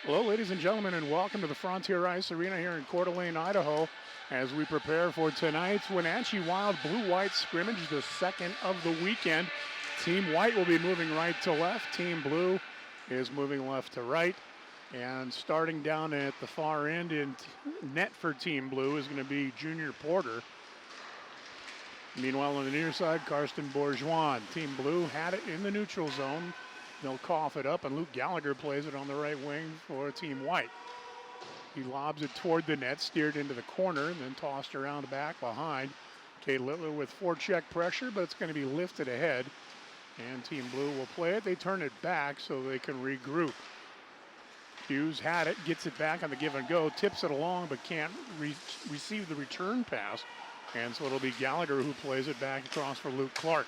Hello, ladies and gentlemen, and welcome to the Frontier Ice Arena here in Coeur d'Alene, Idaho, as we prepare for tonight's Wenatchee Wild Blue-White Scrimmage, the second of the weekend. Team White will be moving right to left. Team Blue is moving left to right. And starting down at the far end in net for Team Blue is going to be Junior Porter. Meanwhile, on the near side, Karsten Bourgeois. Team Blue had it in the neutral zone. They'll cough it up, and Luke Gallagher plays it on the right wing for Team White. He lobs it toward the net, steered into the corner, and then tossed around back behind. Kate Littler with forecheck pressure, but it's going to be lifted ahead, and Team Blue will play it. They turn it back so they can regroup. Hughes had it, gets it back on the give and go, tips it along, but can't receive the return pass, and so it'll be Gallagher who plays it back across for Luke Clark.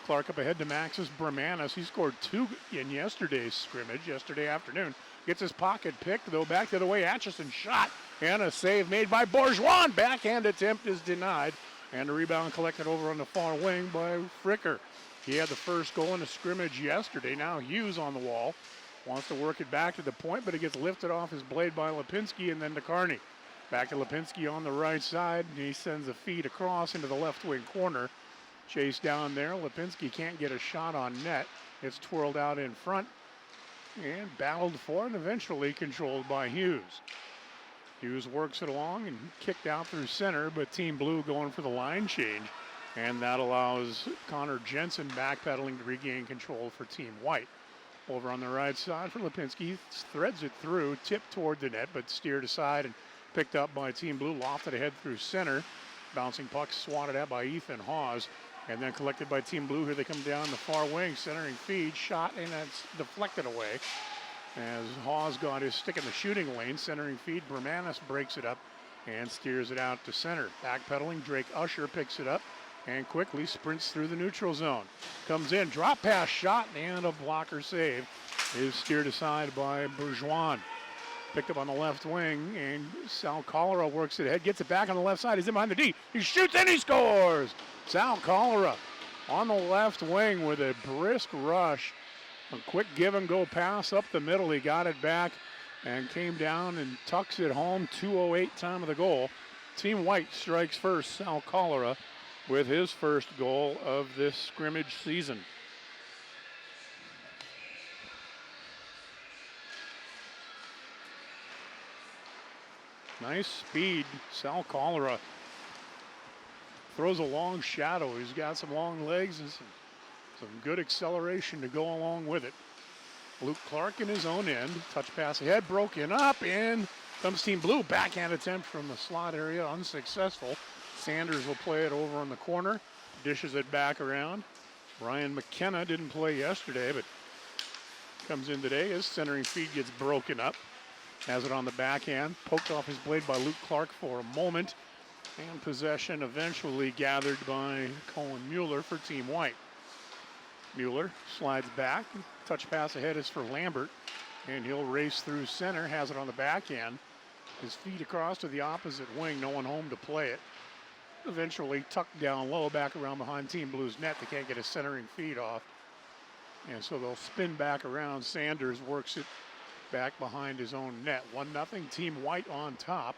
Clark up ahead to Maxis Bramanis. He scored 2 in yesterday's scrimmage, yesterday afternoon. Gets his pocket picked, though back the other way. Atchison shot, and a save made by Bourgeois. Backhand attempt is denied, and a rebound collected over on the far wing by Fricker. He had the first goal in the scrimmage yesterday. Now Hughes on the wall. Wants to work it back to the point, but it gets lifted off his blade by Lipinski and then to Carney. Back to Lipinski on the right side. He sends a feed across into the left wing corner. Chase down there. Lipinski can't get a shot on net. It's twirled out in front and battled for and eventually controlled by Hughes. Hughes works it along and kicked out through center, but Team Blue going for the line change. And that allows Connor Jensen backpedaling to regain control for Team White. Over on the right side for Lipinski, threads it through, tipped toward the net, but steered aside and picked up by Team Blue, lofted ahead through center. Bouncing puck swatted at by Ethan Hawes, and then collected by Team Blue. Here they come down the far wing, centering feed, shot, and that's deflected away. As Hawes got his stick in the shooting lane, centering feed, Bramanis breaks it up and steers it out to center. Backpedaling, Drake Usher picks it up and quickly sprints through the neutral zone. Comes in, drop pass shot, and a blocker save is steered aside by Bourgeois. Picked up on the left wing, and Sal Cholera works it ahead, gets it back on the left side. He's in behind the D. He shoots and he scores! Sal Cholera on the left wing with a brisk rush. A quick give and go pass up the middle. He got it back and came down and tucks it home. 2:08 time of the goal. Team White strikes first. Sal Cholera with his first goal of this scrimmage season. Nice speed, Sal Cholera. Throws a long shadow. He's got some long legs and some good acceleration to go along with it. Luke Clark in his own end. Touch pass ahead, broken up, and comes Team Blue. Backhand attempt from the slot area, unsuccessful. Sanders will play it over on the corner, dishes it back around. Ryan McKenna didn't play yesterday, but comes in today. His centering feed gets broken up. Has it on the backhand, poked off his blade by Luke Clark for a moment, and possession eventually gathered by Colin Mueller for Team White. Mueller slides back, touch pass ahead is for Lambert, and he'll race through center, has it on the backhand. His feet across to the opposite wing, no one home to play it. Eventually tucked down low, back around behind Team Blue's net. They can't get a centering feed off, and so they'll spin back around. Sanders works it back behind his own net. 1-0, Team White on top.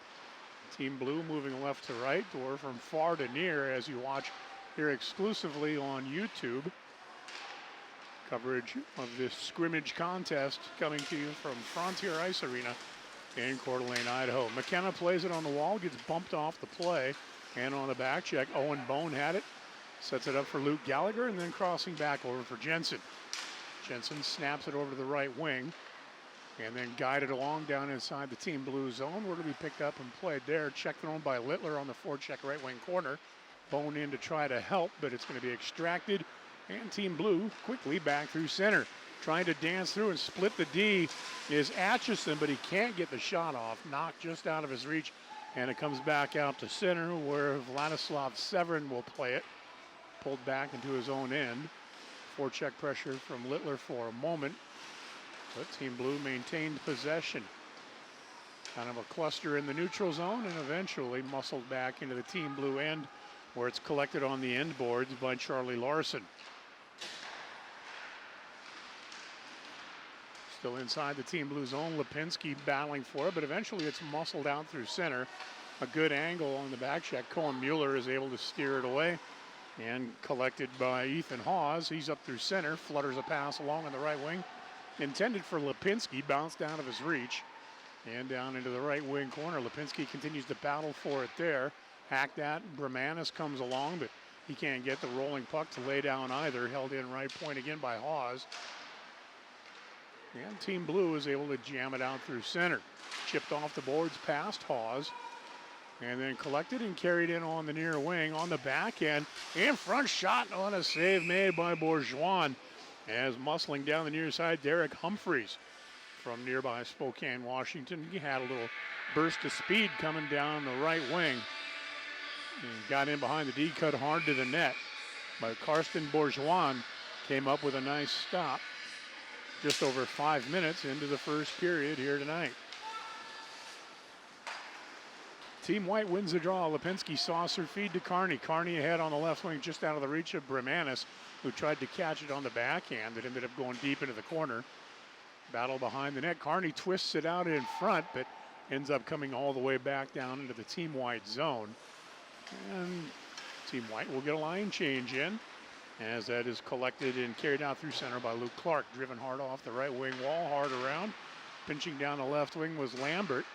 Team Blue moving left to right, or from far to near, as you watch here exclusively on YouTube. Coverage of this scrimmage contest coming to you from Frontier Ice Arena in Coeur d'Alene, Idaho. McKenna plays it on the wall, gets bumped off the play, and on the back check, Owen Bone had it. Sets it up for Luke Gallagher, and then crossing back over for Jensen. Jensen snaps it over to the right wing, and then guided along down inside the Team Blue zone. We're going to be picked up and played there. Check thrown by Littler on the forecheck right wing corner. Bone in to try to help, but it's going to be extracted. And Team Blue quickly back through center. Trying to dance through and split the D is Atchison, but he can't get the shot off. Knocked just out of his reach. And it comes back out to center where Vladislav Severin will play it. Pulled back into his own end. Forecheck pressure from Littler for a moment. But Team Blue maintained possession. Kind of a cluster in the neutral zone and eventually muscled back into the Team Blue end where it's collected on the end boards by Charlie Larson. Still inside the Team Blue zone. Lipinski battling for it, but eventually it's muscled out through center. A good angle on the back check. Cohen Mueller is able to steer it away and collected by Ethan Hawes. He's up through center, flutters a pass along on the right wing. Intended for Lipinski, bounced out of his reach and down into the right wing corner. Lipinski continues to battle for it there. Hacked at, Bremanis comes along, but he can't get the rolling puck to lay down either. Held in right point again by Hawes. And Team Blue is able to jam it out through center. Chipped off the boards past Hawes. And then collected and carried in on the near wing on the back end. In front shot on a save made by Bourgeois. As muscling down the near side, Derek Humphreys from nearby Spokane, Washington. He had a little burst of speed coming down the right wing. And got in behind the D, cut hard to the net. But Karsten Bourgeois came up with a nice stop. Just over 5 minutes into the first period here tonight. Team White wins the draw. Lipinski saucer feed to Kearney. Kearney ahead on the left wing, just out of the reach of Bremanis, who tried to catch it on the backhand. It ended up going deep into the corner. Battle behind the net. Kearney twists it out in front, but ends up coming all the way back down into the Team White zone. And Team White will get a line change in, as that is collected and carried out through center by Luke Clark. Driven hard off the right wing wall, hard around. Pinching down the left wing was Lambert,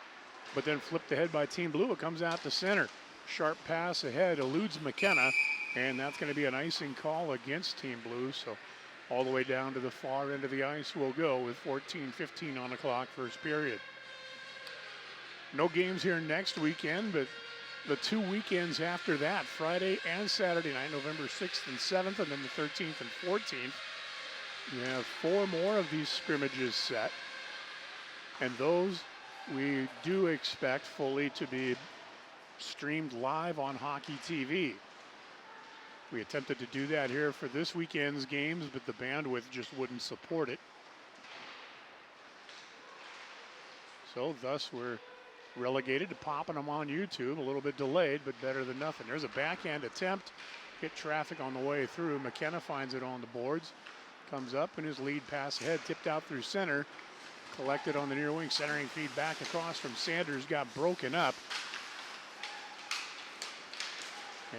but then flipped ahead by Team Blue. It comes out to center. Sharp pass ahead, eludes McKenna, and that's going to be an icing call against Team Blue. So all the way down to the far end of the ice we'll go with 14:15 on the clock, first period. No games here next weekend, but the 2 weekends after that, Friday and Saturday night, November 6th and 7th, and then the 13th and 14th, you have 4 more of these scrimmages set. And those we do expect fully to be streamed live on Hockey TV. We attempted to do that here for this weekend's games, but the bandwidth just wouldn't support it. So thus we're relegated to popping them on YouTube. A little bit delayed, but better than nothing. There's a backhand attempt. Hit traffic on the way through. McKenna finds it on the boards. Comes up and his lead pass ahead. Tipped out through center. Collected on the near wing. Centering feed back across from Sanders. Got broken up.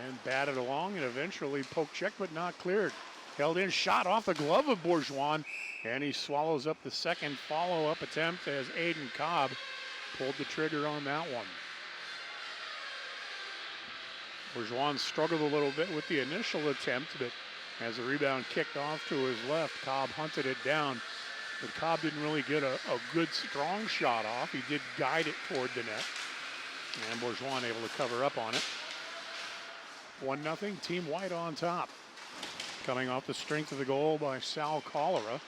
And batted along and eventually poke check, but not cleared. Held in, shot off the glove of Bourgeois. And he swallows up the second follow-up attempt as Aiden Cobb pulled the trigger on that one. Bourgeois struggled a little bit with the initial attempt, but as the rebound kicked off to his left, Cobb hunted it down. But Cobb didn't really get a good, strong shot off. He did guide it toward the net. And Bourgeois able to cover up on it. 1-0, Team White on top. Coming off the strength of the goal by Sal Cholera.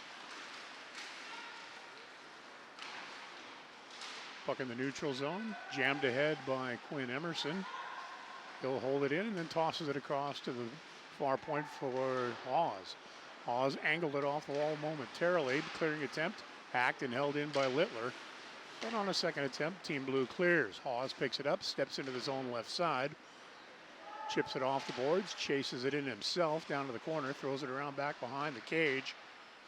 Puck in the neutral zone, jammed ahead by Quinn Emerson. He'll hold it in and then tosses it across to the far point for Hawes. Hawes angled it off the wall momentarily. Clearing attempt, hacked and held in by Littler. Then on a second attempt, Team Blue clears. Hawes picks it up, steps into the zone left side. Chips it off the boards, chases it in himself down to the corner, throws it around back behind the cage.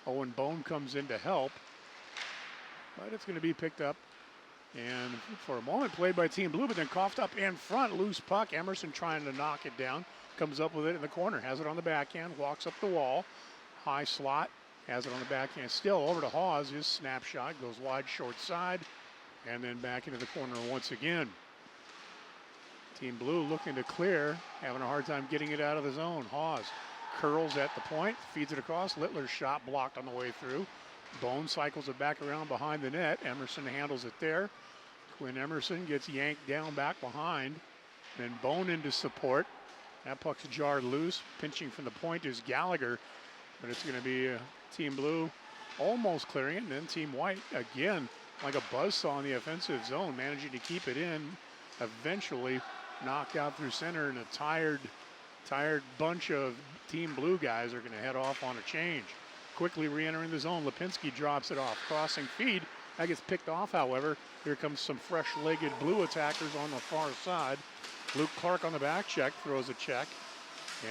Owen Bone comes in to help, but it's going to be picked up. And for a moment, played by Team Blue, but then coughed up in front. Loose puck. Emerson trying to knock it down. Comes up with it in the corner. Has it on the backhand. Walks up the wall. High slot. Has it on the backhand. Still over to Hawes. His snapshot goes wide, short side. And then back into the corner once again. Team Blue looking to clear. Having a hard time getting it out of the zone. Hawes curls at the point. Feeds it across. Littler's shot blocked on the way through. Bone cycles it back around behind the net. Emerson handles it there. Quinn Emerson gets yanked down back behind. Then Bone into support. That puck's jarred loose. Pinching from the point is Gallagher. But it's going to be Team Blue almost clearing it. And then Team White again, like a buzzsaw in the offensive zone, managing to keep it in. Eventually knocked out through center, and a tired bunch of Team Blue guys are going to head off on a change. Quickly re-entering the zone. Lipinski drops it off. Crossing feed. That gets picked off, however. Here comes some fresh-legged Blue attackers on the far side. Luke Clark on the back check. Throws a check.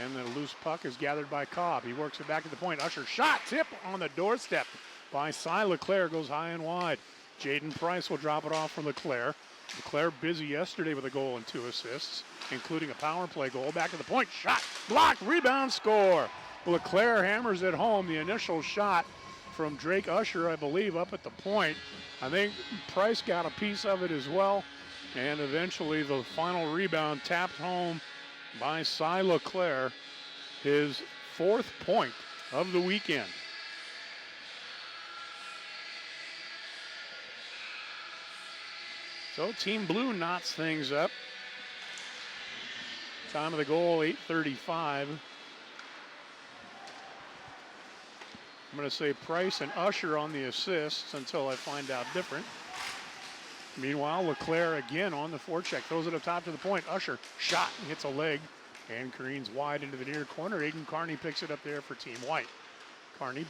And the loose puck is gathered by Cobb. He works it back to the point. Usher shot. Tip on the doorstep. by Cy Leclerc, goes high and wide. Jaden Price will drop it off for Leclerc. Leclerc busy yesterday with a goal and 2 assists, including a power play goal. Back to the point, shot, blocked, rebound, score. Leclerc hammers it home. The initial shot from Drake Usher, I believe, up at the point. I think Price got a piece of it as well. And eventually the final rebound tapped home by Cy Leclerc, his 4th point of the weekend. So Team Blue knots things up. Time of the goal, 8:35. I'm going to say Price and Usher on the assists until I find out different. Meanwhile, Leclerc again on the forecheck. Throws it up top to the point. Usher, shot, hits a leg, and careens wide into the near corner. Aiden Carney picks it up there for Team White. Carney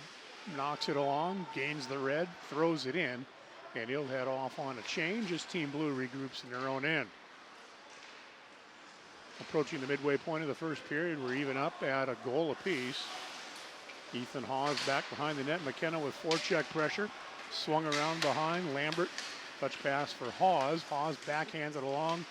knocks it along, gains the red, throws it in, and he'll head off on a change as Team Blue regroups in their own end. Approaching the midway point of the first period, we're even up at a goal apiece. Ethan Hawes back behind the net. McKenna with forecheck pressure. Swung around behind. Lambert, touch pass for Hawes. Hawes backhands it along,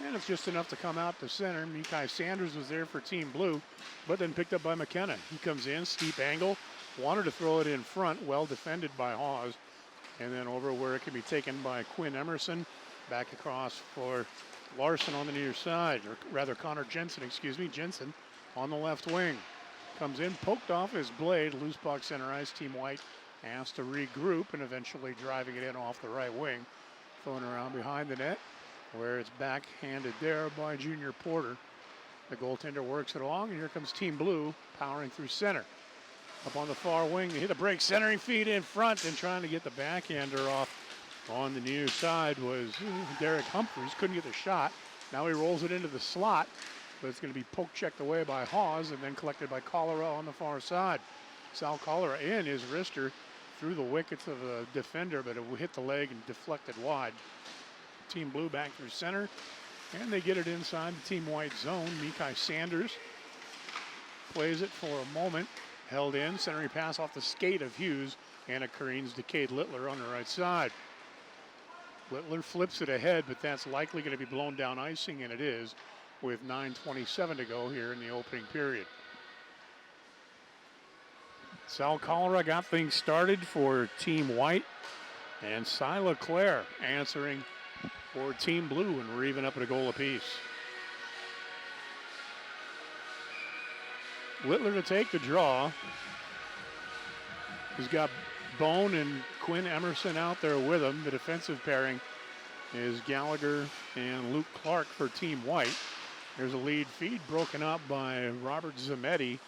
and it's just enough to come out to center. Mikai Sanders was there for Team Blue, but then picked up by McKenna. He comes in, steep angle, wanted to throw it in front, well defended by Hawes. And then over where it can be taken by Quinn Emerson. Back across for Larson on the near side, or rather Connor Jensen, Jensen on the left wing. Comes in, poked off his blade, loose puck center ice. Team White asked to regroup and eventually driving it in off the right wing. Throwing around behind the net where it's backhanded there by Junior Porter. The goaltender works it along, and here comes Team Blue powering through center. Up on the far wing, they hit a break, centering feed in front, and trying to get the backhander off on the near side was Derek Humphreys. Couldn't get the shot. Now he rolls it into the slot, but it's going to be poke checked away by Hawes and then collected by Cholera on the far side. Sal Cholera in his wrister through the wickets of a defender, but it hit the leg and deflected wide. Team Blue back through center, and they get it inside the Team White zone. Mikai Sanders plays it for a moment. Held in, centering pass off the skate of Hughes, and it careens to Cade Littler on the right side. Littler flips it ahead, but that's likely going to be blown down icing, and it is, with 9:27 to go here in the opening period. Sal Cholera got things started for Team White, and Cy Leclerc answering for Team Blue, and we're even up at a goal apiece. Littler to take the draw. He's got Bone and Quinn Emerson out there with him. The defensive pairing is Gallagher and Luke Clark for Team White. There's a lead feed broken up by Robert Zametti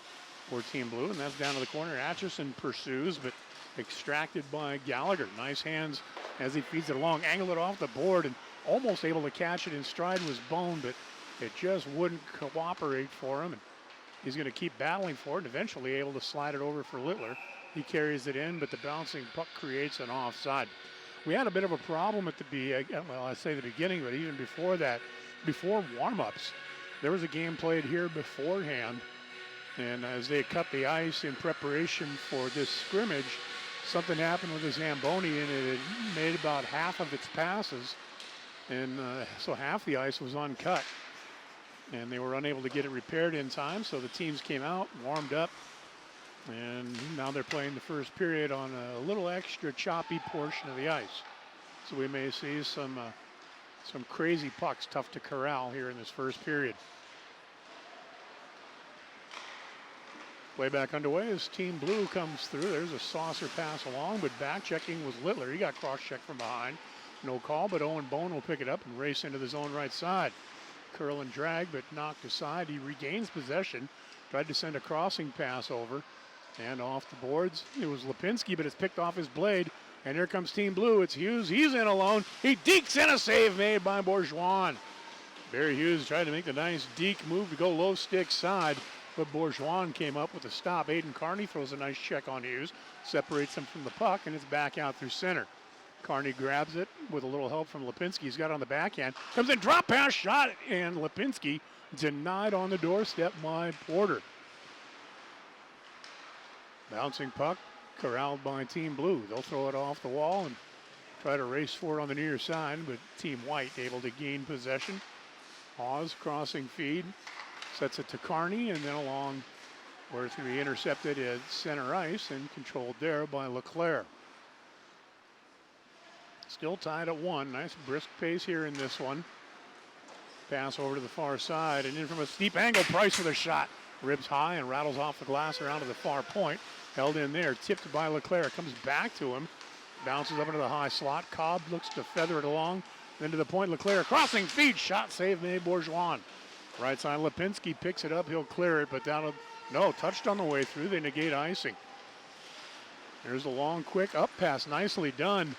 for Team Blue, and that's down to the corner. Atchison pursues, but extracted by Gallagher. Nice hands as he feeds it along. Angled it off the board and almost able to catch it in stride was Bone, but it just wouldn't cooperate for him. And he's going to keep battling for it and eventually able to slide it over for Littler. He carries it in, but the bouncing puck creates an offside. We had a bit of a problem at the beginning, but even before that, before warm-ups, there was a game played here beforehand, and as they cut the ice in preparation for this scrimmage, something happened with the Zamboni, and it had made about half of its passes, and so half the ice was uncut. And they were unable to get it repaired in time, so the teams came out, warmed up, and now they're playing the first period on a little extra choppy portion of the ice. So we may see some crazy pucks, tough to corral here in this first period. Play back underway as Team Blue comes through. There's a saucer pass along, but back checking was Littler. He got cross-checked from behind. No call, but Owen Bone will pick it up and race into the zone right side. Curl and drag, but knocked aside. He regains possession. Tried to send a crossing pass over. And off the boards, it was Lipinski, but it's picked off his blade. And here comes Team Blue. It's Hughes. He's in alone. He dekes in, a save made by Bourgeois. Barry Hughes tried to make the nice deke move to go low stick side, but Bourgeois came up with a stop. Aiden Carney throws a nice check on Hughes, separates him from the puck, and it's back out through center. Carney grabs it with a little help from Lipinski. He's got it on the backhand. Comes in, drop pass, shot, and Lipinski denied on the doorstep by Porter. Bouncing puck corralled by Team Blue. They'll throw it off the wall and try to race for it on the near side, but Team White able to gain possession. Hawes crossing feed, sets it to Kearney, and then along where it's going to be intercepted at center ice and controlled there by LeClaire. Still tied at 1. Nice brisk pace here in this one. Pass over to the far side, and in from a steep angle, Price with a shot. Ribs high and rattles off the glass around to the far point. Held in there, tipped by LeClaire. Comes back to him, bounces up into the high slot. Cobb looks to feather it along. Then to the point, LeClaire crossing feed, shot save made Bourgeois. Right side, Lipinski picks it up, he'll clear it, but down, no, touched on the way through, they negate icing. There's a long, quick up pass, nicely done.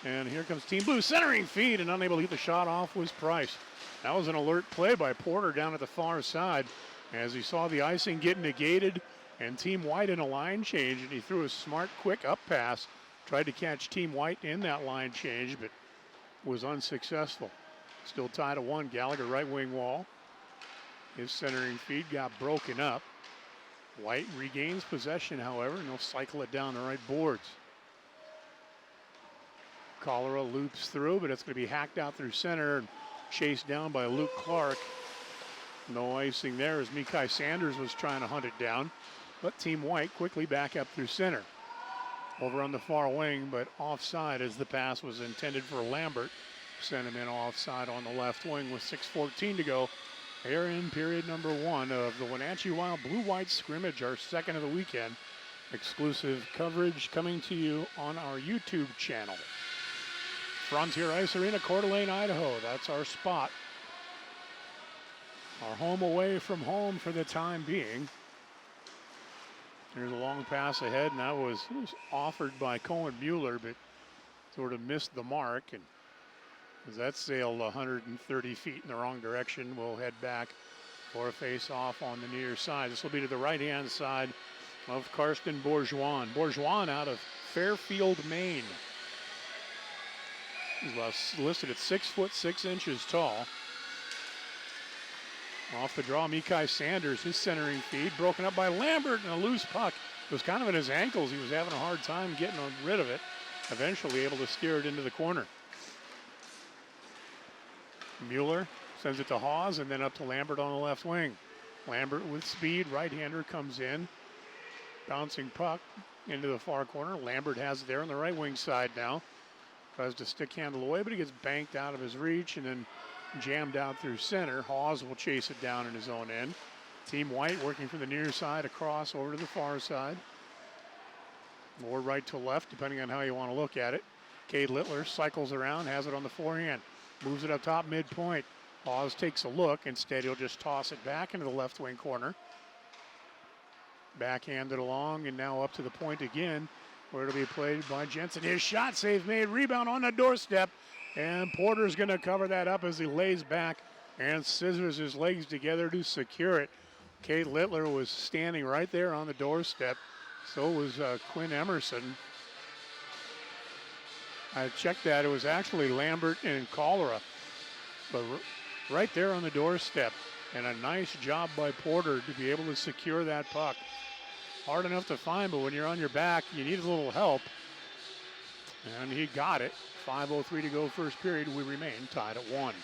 And here comes Team Blue, centering feed, and unable to get the shot off was Price. That was an alert play by Porter down at the far side as he saw the icing get negated and Team White in a line change, and he threw a smart, quick up pass. Tried to catch Team White in that line change, but was unsuccessful. Still tied at 1. Gallagher right wing wall. His centering feed got broken up. White regains possession, however, and he'll cycle it down the right boards. Cholera loops through, but it's going to be hacked out through center and chased down by Luke Clark. No icing there as Mikai Sanders was trying to hunt it down, but Team White quickly back up through center. Over on the far wing, but offside as the pass was intended for Lambert. Sent him in offside on the left wing with 6:14 to go. Here in period number 1 of the Wenatchee Wild Blue-White Scrimmage, our second of the weekend. Exclusive coverage coming to you on our YouTube channel. Frontier Ice Arena, Coeur d'Alene, Idaho. That's our spot. Our home away from home for the time being. There's a long pass ahead, and that was offered by Cohen Mueller, but sort of missed the mark. And as that sailed 130 feet in the wrong direction, we'll head back for a face-off on the near side. This will be to the right-hand side of Karsten Bourgeois. Bourgeois out of Fairfield, Maine. He's listed at 6'6" tall. Off the draw, Mikai Sanders, his centering feed, broken up by Lambert, and a loose puck. It was kind of at his ankles. He was having a hard time getting rid of it. Eventually able to steer it into the corner. Mueller sends it to Hawes and then up to Lambert on the left wing. Lambert with speed, right-hander comes in. Bouncing puck into the far corner. Lambert has it there on the right wing side now. Tries to stick handle away, but he gets banked out of his reach and then jammed out through center. Hawes will chase it down in his own end. Team White working from the near side across over to the far side. Or right to left, depending on how you want to look at it. Cade Littler cycles around, has it on the forehand. Moves it up top midpoint. Hawes takes a look. Instead, he'll just toss it back into the left wing corner. Backhanded along and now up to the point again, where it'll be played by Jensen. His shot save made, rebound on the doorstep. And Porter's going to cover that up as he lays back and scissors his legs together to secure it. Cade Littler was standing right there on the doorstep. So was Quinn Emerson. I checked that. It was actually Lambert and Cholera. But right there on the doorstep. And a nice job by Porter to be able to secure that puck. Hard enough to find, but when you're on your back, you need a little help. And he got it. 5:03 to go first period. We remain tied at 1.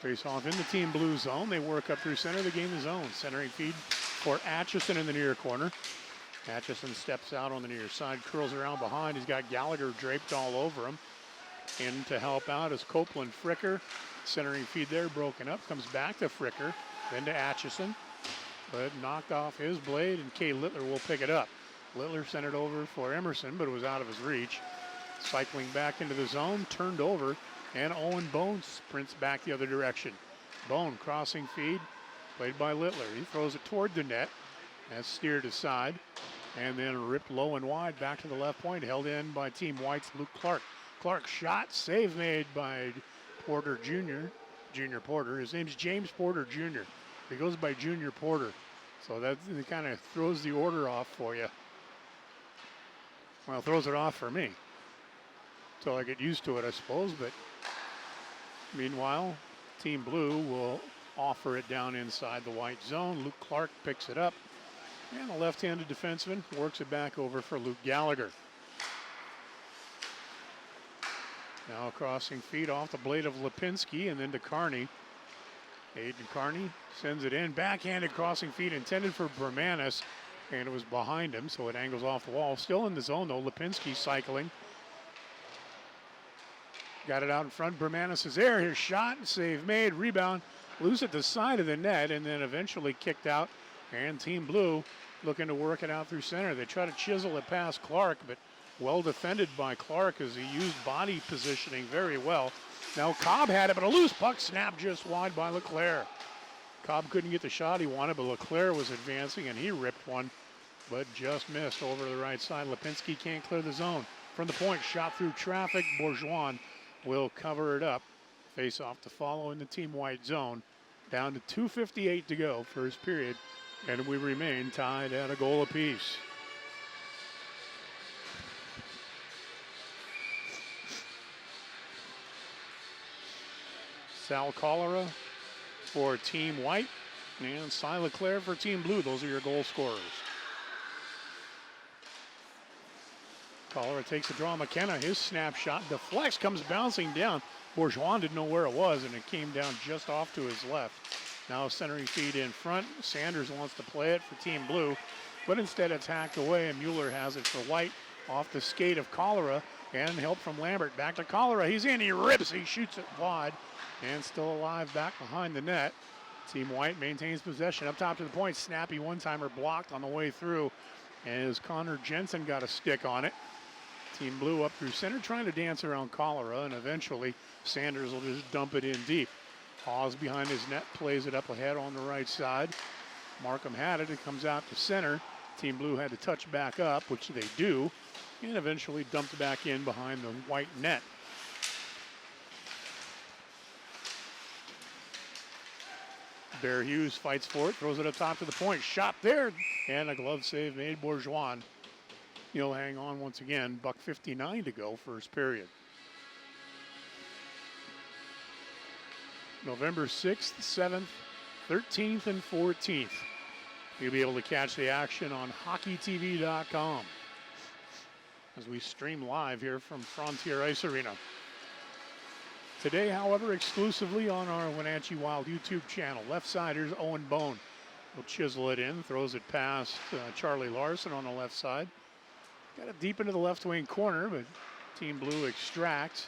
Face off in the Team Blue zone. They work up through center. They gain the zone. Centering feed for Atchison in the near corner. Atchison steps out on the near side, curls around behind. He's got Gallagher draped all over him. In to help out is Copeland Fricker. Centering feed there, broken up. Comes back to Fricker, then to Atchison. But knocked off his blade, and Cade Littler will pick it up. Littler sent it over for Emerson, but it was out of his reach. Cycling back into the zone, turned over, and Owen Bone sprints back the other direction. Bone crossing feed, played by Littler. He throws it toward the net. That's steered aside, and then ripped low and wide back to the left point, held in by Team White's Luke Clark. Clark shot, save made by Porter Jr., Junior Porter. His name's James Porter Jr. He goes by Junior Porter. So that kind of throws the order off for you. Well, throws it off for me. Until I get used to it, I suppose. But meanwhile, Team Blue will offer it down inside the white zone. Luke Clark picks it up. And the left-handed defenseman works it back over for Luke Gallagher. Now crossing feet off the blade of Lipinski and then to Carney. Aiden Carney sends it in. Backhanded crossing feet intended for Bermanis. And it was behind him, so it angles off the wall. Still in the zone, though. Lipinski cycling. Got it out in front. Bermanis is there. His shot, save made, rebound. Loose at the side of the net, and then eventually kicked out. And Team Blue looking to work it out through center. They try to chisel it past Clark, but well defended by Clark as he used body positioning very well. Now Cobb had it, but a loose puck snapped just wide by Leclerc. Cobb couldn't get the shot he wanted, but Leclerc was advancing, and he ripped one, but just missed over to the right side. Lipinski can't clear the zone. From the point, shot through traffic. Bourgeois will cover it up. Face off to follow in the team white zone. Down to 2:58 to go, first period, and we remain tied at a goal apiece. Sal Cholera for Team White and Cy Leclerc for Team Blue. Those are your goal scorers. Cholera takes a draw. McKenna, his snapshot deflects, comes bouncing down. Bourgeois didn't know where it was, and it came down just off to his left. Now centering feed in front. Sanders wants to play it for Team Blue, but instead it's hacked away, and Mueller has it for White off the skate of Cholera, and help from Lambert. Back to Cholera. He's in. He rips. He shoots it wide, and still alive back behind the net. Team White maintains possession up top to the point. Snappy one-timer blocked on the way through, as Connor Jensen got a stick on it. Team Blue up through center, trying to dance around Cholera, and eventually Sanders will just dump it in deep. Hawes behind his net, plays it up ahead on the right side. Markham had it. It comes out to center. Team Blue had to touch back up, which they do, and eventually dumped back in behind the white net. Bear Hughes fights for it, throws it up top to the point. Shot there, and a glove save made. Bourgeois. He'll hang on once again. $1:59 to go, first period. November 6th, 7th, 13th, and 14th. You'll be able to catch the action on hockeytv.com as we stream live here from Frontier Ice Arena. Today, however, exclusively on our Wenatchee Wild YouTube channel. Left-siders Owen Bone will chisel it in, throws it past Charlie Larson on the left side. Got it deep into the left wing corner, but Team Blue extracts.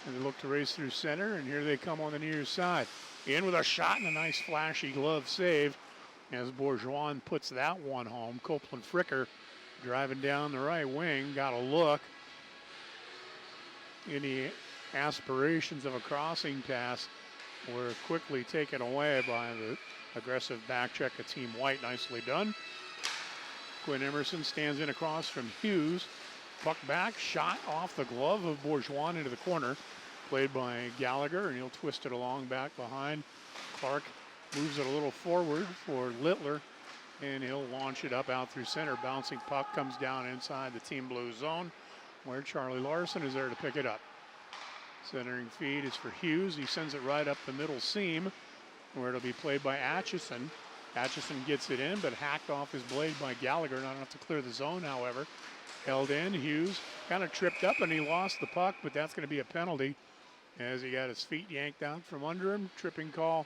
And they look to race through center, and here they come on the near side. In with a shot and a nice flashy glove save as Bourgeois puts that one home. Copeland Fricker driving down the right wing, got a look. Any aspirations of a crossing pass were quickly taken away by the aggressive back check of Team White. Nicely done. Quinn Emerson stands in across from Hughes. Puck back, shot off the glove of Bourgeois into the corner. Played by Gallagher, and he'll twist it along back behind. Clark moves it a little forward for Littler, and he'll launch it up out through center. Bouncing puck comes down inside the Team Blue zone, where Charlie Larson is there to pick it up. Centering feed is for Hughes. He sends it right up the middle seam, where it'll be played by Atchison. Atchison gets it in, but hacked off his blade by Gallagher. Not enough to clear the zone, however. Held in. Hughes kind of tripped up, and he lost the puck, but that's going to be a penalty as he got his feet yanked out from under him. Tripping call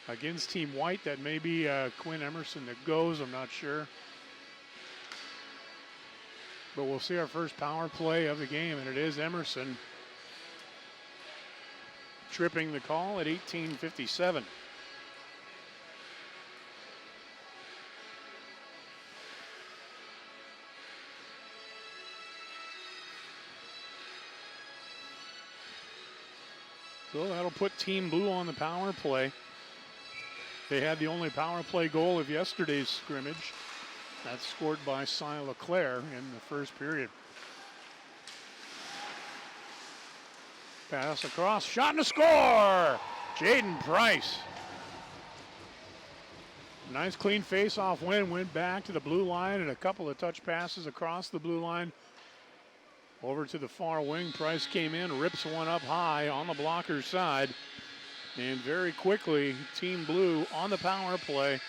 against Team White. That may be Quinn Emerson that goes. I'm not sure. But we'll see our first power play of the game, and it is Emerson tripping the call at 18:57. So that'll put Team Blue on the power play. They had the only power play goal of yesterday's scrimmage. That's scored by Cy Leclerc in the first period. Pass across, shot and a score! Jaden Price. Nice clean face-off win, went back to the blue line, and a couple of touch passes across the blue line. Over to the far wing, Price came in, rips one up high on the blocker's side. And very quickly, Team Blue on the power play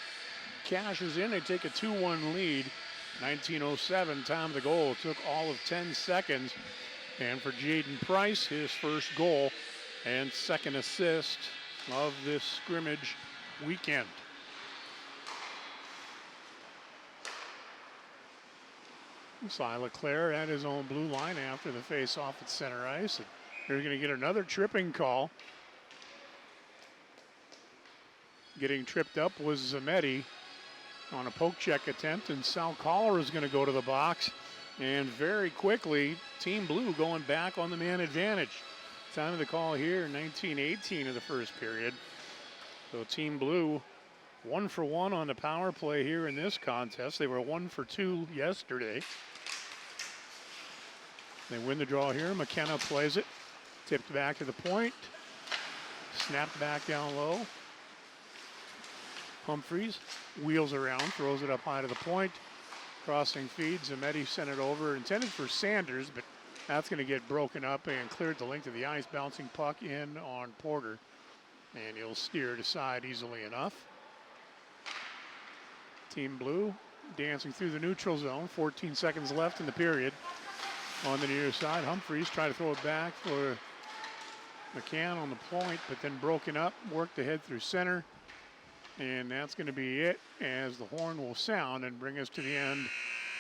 cashes in. They take a 2-1 lead. 19:07 time of the goal. It took all of 10 seconds. And for Jaden Price, his first goal and second assist of this scrimmage weekend. Cy LeClaire at his own blue line after the face-off at center ice. And they're going to get another tripping call. Getting tripped up was Zametti on a poke check attempt, and Sal Collar is going to go to the box. And very quickly, Team Blue going back on the man advantage. Time of the call here, 19:18 of the first period. So Team Blue 1 for 1 on the power play here in this contest. They were 1 for 2 yesterday. They win the draw here. McKenna plays it. Tipped back to the point. Snapped back down low. Humphreys wheels around, throws it up high to the point. Crossing feed. Zametti sent it over, intended for Sanders, but that's going to get broken up and cleared the length of the ice. Bouncing puck in on Porter. And he'll steer it aside easily enough. Team Blue dancing through the neutral zone. 14 seconds left in the period. On the near side, Humphreys try to throw it back for McCann on the point, but then broken up, worked ahead through center. And that's going to be it as the horn will sound and bring us to the end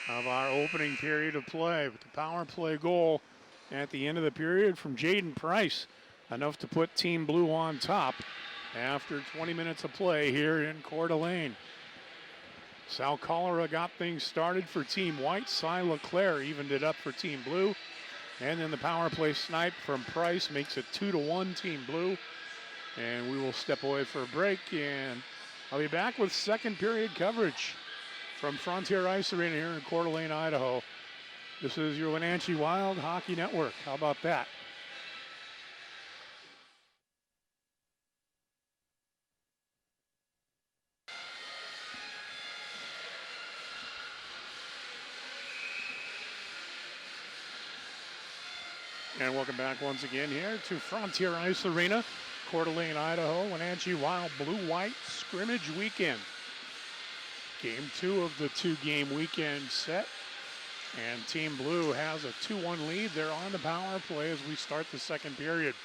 of our opening period of play. With the power play goal at the end of the period from Jaden Price, enough to put Team Blue on top after 20 minutes of play here in Coeur d'Alene. Sal Cholera got things started for Team White. Cy LeClaire evened it up for Team Blue. And then the power play snipe from Price makes it 2-1 Team Blue. And we will step away for a break, and I'll be back with second period coverage from Frontier Ice Arena here in Coeur d'Alene, Idaho. This is your Wenatchee Wild Hockey Network. How about that? And welcome back once again here to Frontier Ice Arena, Coeur d'Alene, Idaho. Wenatchee Wild Blue-White Scrimmage Weekend. Game 2 of the 2-game weekend set. And Team Blue has a 2-1 lead. They're on the power play as we start the second period.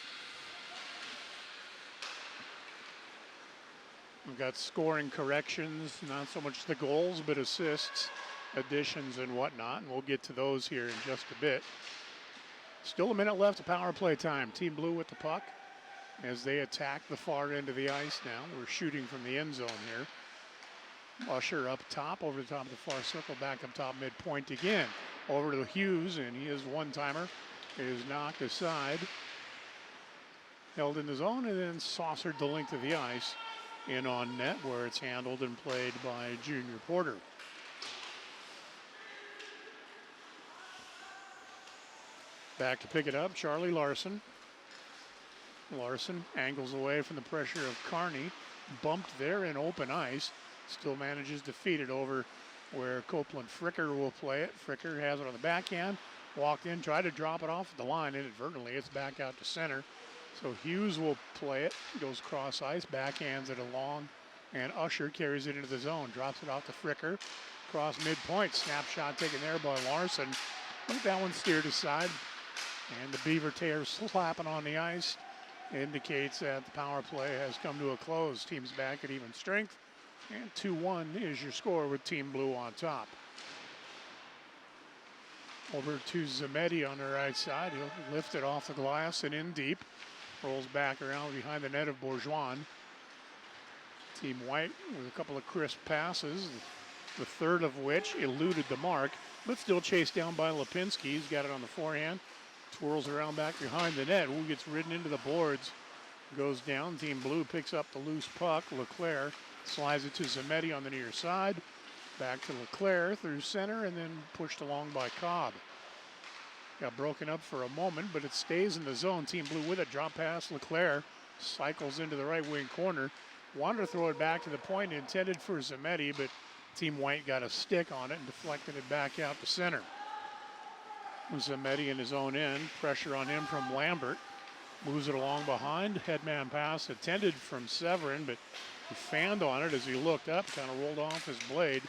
We've got scoring corrections, not so much the goals, but assists, additions, and whatnot. And we'll get to those here in just a bit. Still a minute left of power play time. Team Blue with the puck as they attack the far end of the ice now. We're shooting from the end zone here. Usher up top, over the top of the far circle, back up top midpoint again. Over to Hughes, and he is one-timer. It is knocked aside. Held in the zone, and then saucered the length of the ice in on net, where it's handled and played by Junior Porter. Back to pick it up, Charlie Larson. Larson angles away from the pressure of Kearney. Bumped there in open ice. Still manages to feed it over where Copeland Fricker will play it. Fricker has it on the backhand. Walked in, tried to drop it off at the line inadvertently. It's back out to center. So Hughes will play it. Goes cross ice, backhands it along. And Usher carries it into the zone. Drops it off to Fricker. Cross midpoint. Snapshot taken there by Larson. I think that one steered aside. And the Beaver tear slapping on the ice indicates that the power play has come to a close. Team's back at even strength. And 2-1 is your score with Team Blue on top. Over to Zametti on the right side. He'll lift it off the glass and in deep. Rolls back around behind the net of Bourgeois. Team White with a couple of crisp passes, the third of which eluded the mark, but still chased down by Lipinski. He's got it on the forehand. Twirls around back behind the net. Who gets ridden into the boards. Goes down. Team Blue picks up the loose puck. LeClaire slides it to Zametti on the near side. Back to LeClaire through center and then pushed along by Cobb. Got broken up for a moment, but it stays in the zone. Team Blue with it. Drop pass. LeClaire cycles into the right wing corner. Wanted to throw it back to the point intended for Zametti, but Team White got a stick on it and deflected it back out to center. Zametti in his own end. Pressure on him from Lambert. Moves it along behind. Headman pass intended from Severin, but he fanned on it as he looked up, kind of rolled off his blade.